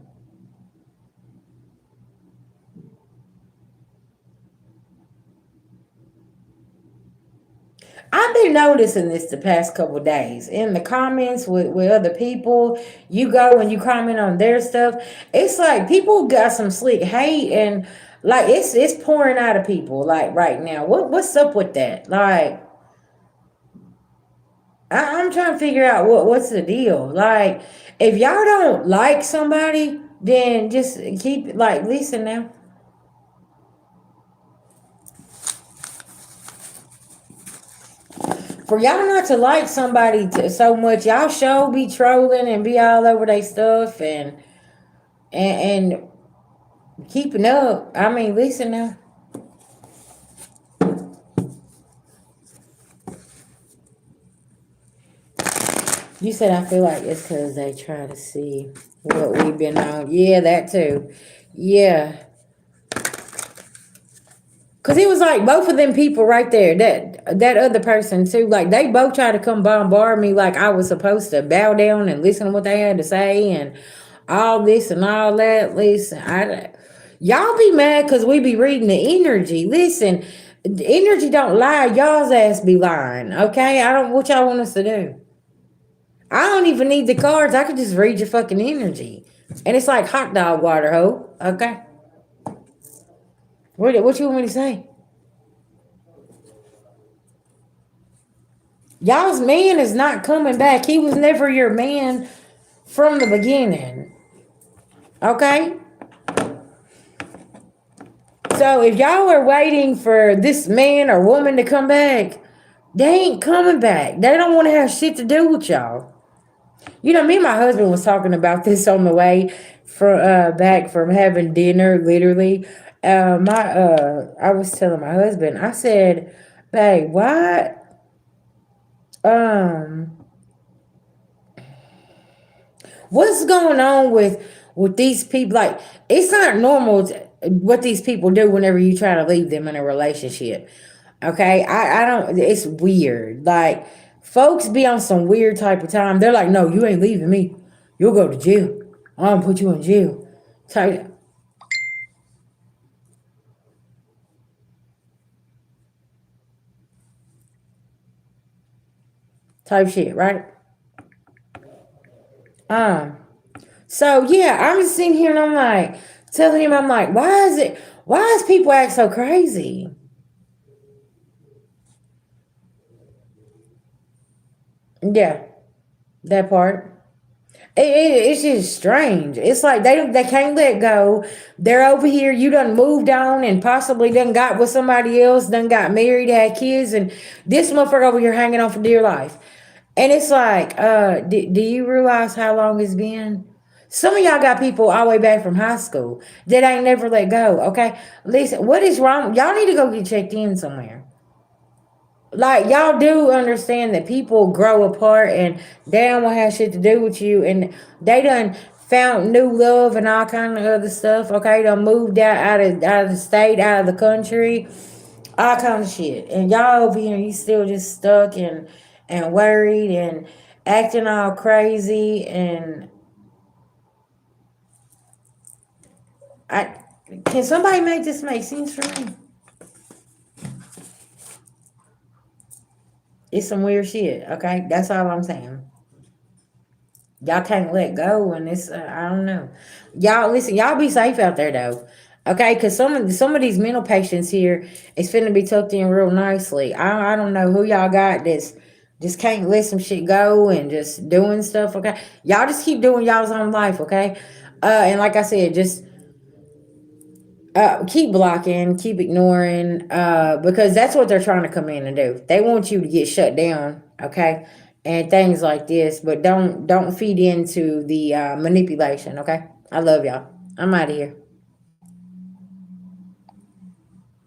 I've been noticing this the past couple days in the comments with other people. You go and you comment on their stuff. It's like people got some slick hate, and like it's pouring out of people like right now. What's up with that? Like I'm trying to figure out what's the deal. Like if y'all don't like somebody, then just keep like listen now. For y'all not to like somebody so much, y'all sure be trolling and be all over their stuff and keeping up. I mean, listen now. You said I feel like it's because they try to see what we've been on. Yeah, that too. Yeah. Cause it was like both of them people right there, that other person too. Like they both tried to come bombard me, like I was supposed to bow down and listen to what they had to say and all this and all that. Listen, y'all be mad because we be reading the energy. Listen, the energy don't lie. Y'all's ass be lying. Okay, I don't. What y'all want us to do? I don't even need the cards. I could just read your fucking energy, and it's like hot dog water, ho. Okay, what you want me to say? Y'all's man is not coming back. He was never your man from the beginning. Okay? So if y'all are waiting for this man or woman to come back, they ain't coming back. They don't want to have shit to do with y'all. You know, me and my husband was talking about this on the way from back from having dinner, literally. I was telling my husband, I said, babe, why um what's going on with these people? Like, it's not normal what these people do whenever you try to leave them in a relationship. Okay, I don't. It's weird. Like, folks be on some weird type of time. They're like, no, you ain't leaving me. You'll go to jail. I'm gonna put you in jail. Type shit, right? Um. So yeah, I'm just sitting here and I'm like telling him, I'm like, why is it? Why is people act so crazy? Yeah, that part. It's just strange. It's like they can't let go. They're over here. You done moved on and possibly done got with somebody else. Done got married, had kids, and this motherfucker over here hanging on for dear life. And it's like, do you realize how long it's been? Some of y'all got people all the way back from high school that ain't never let go. Okay, listen, what is wrong? Y'all need to go get checked in somewhere. Like, y'all do understand that people grow apart and they don't want to have shit to do with you, and they done found new love and all kind of other stuff. Okay, done moved out of the state, out of the country, all kind of shit, and y'all over here, you still just stuck and worried and acting all crazy. And I can somebody make this make sense for me? It's some weird shit. Okay, that's all I'm saying. Y'all can't let go, and it's I don't know. Y'all listen. Y'all be safe out there though, okay? Because some of these mental patients here is finna be tucked in real nicely. I don't know who y'all got that's just can't let some shit go and just doing stuff. Okay, y'all just keep doing y'all's own life. Okay, and like I said, just keep blocking, keep ignoring, because that's what they're trying to come in and do. They want you to get shut down, okay, and things like this. But don't feed into the manipulation, okay? I love y'all. I'm out of here.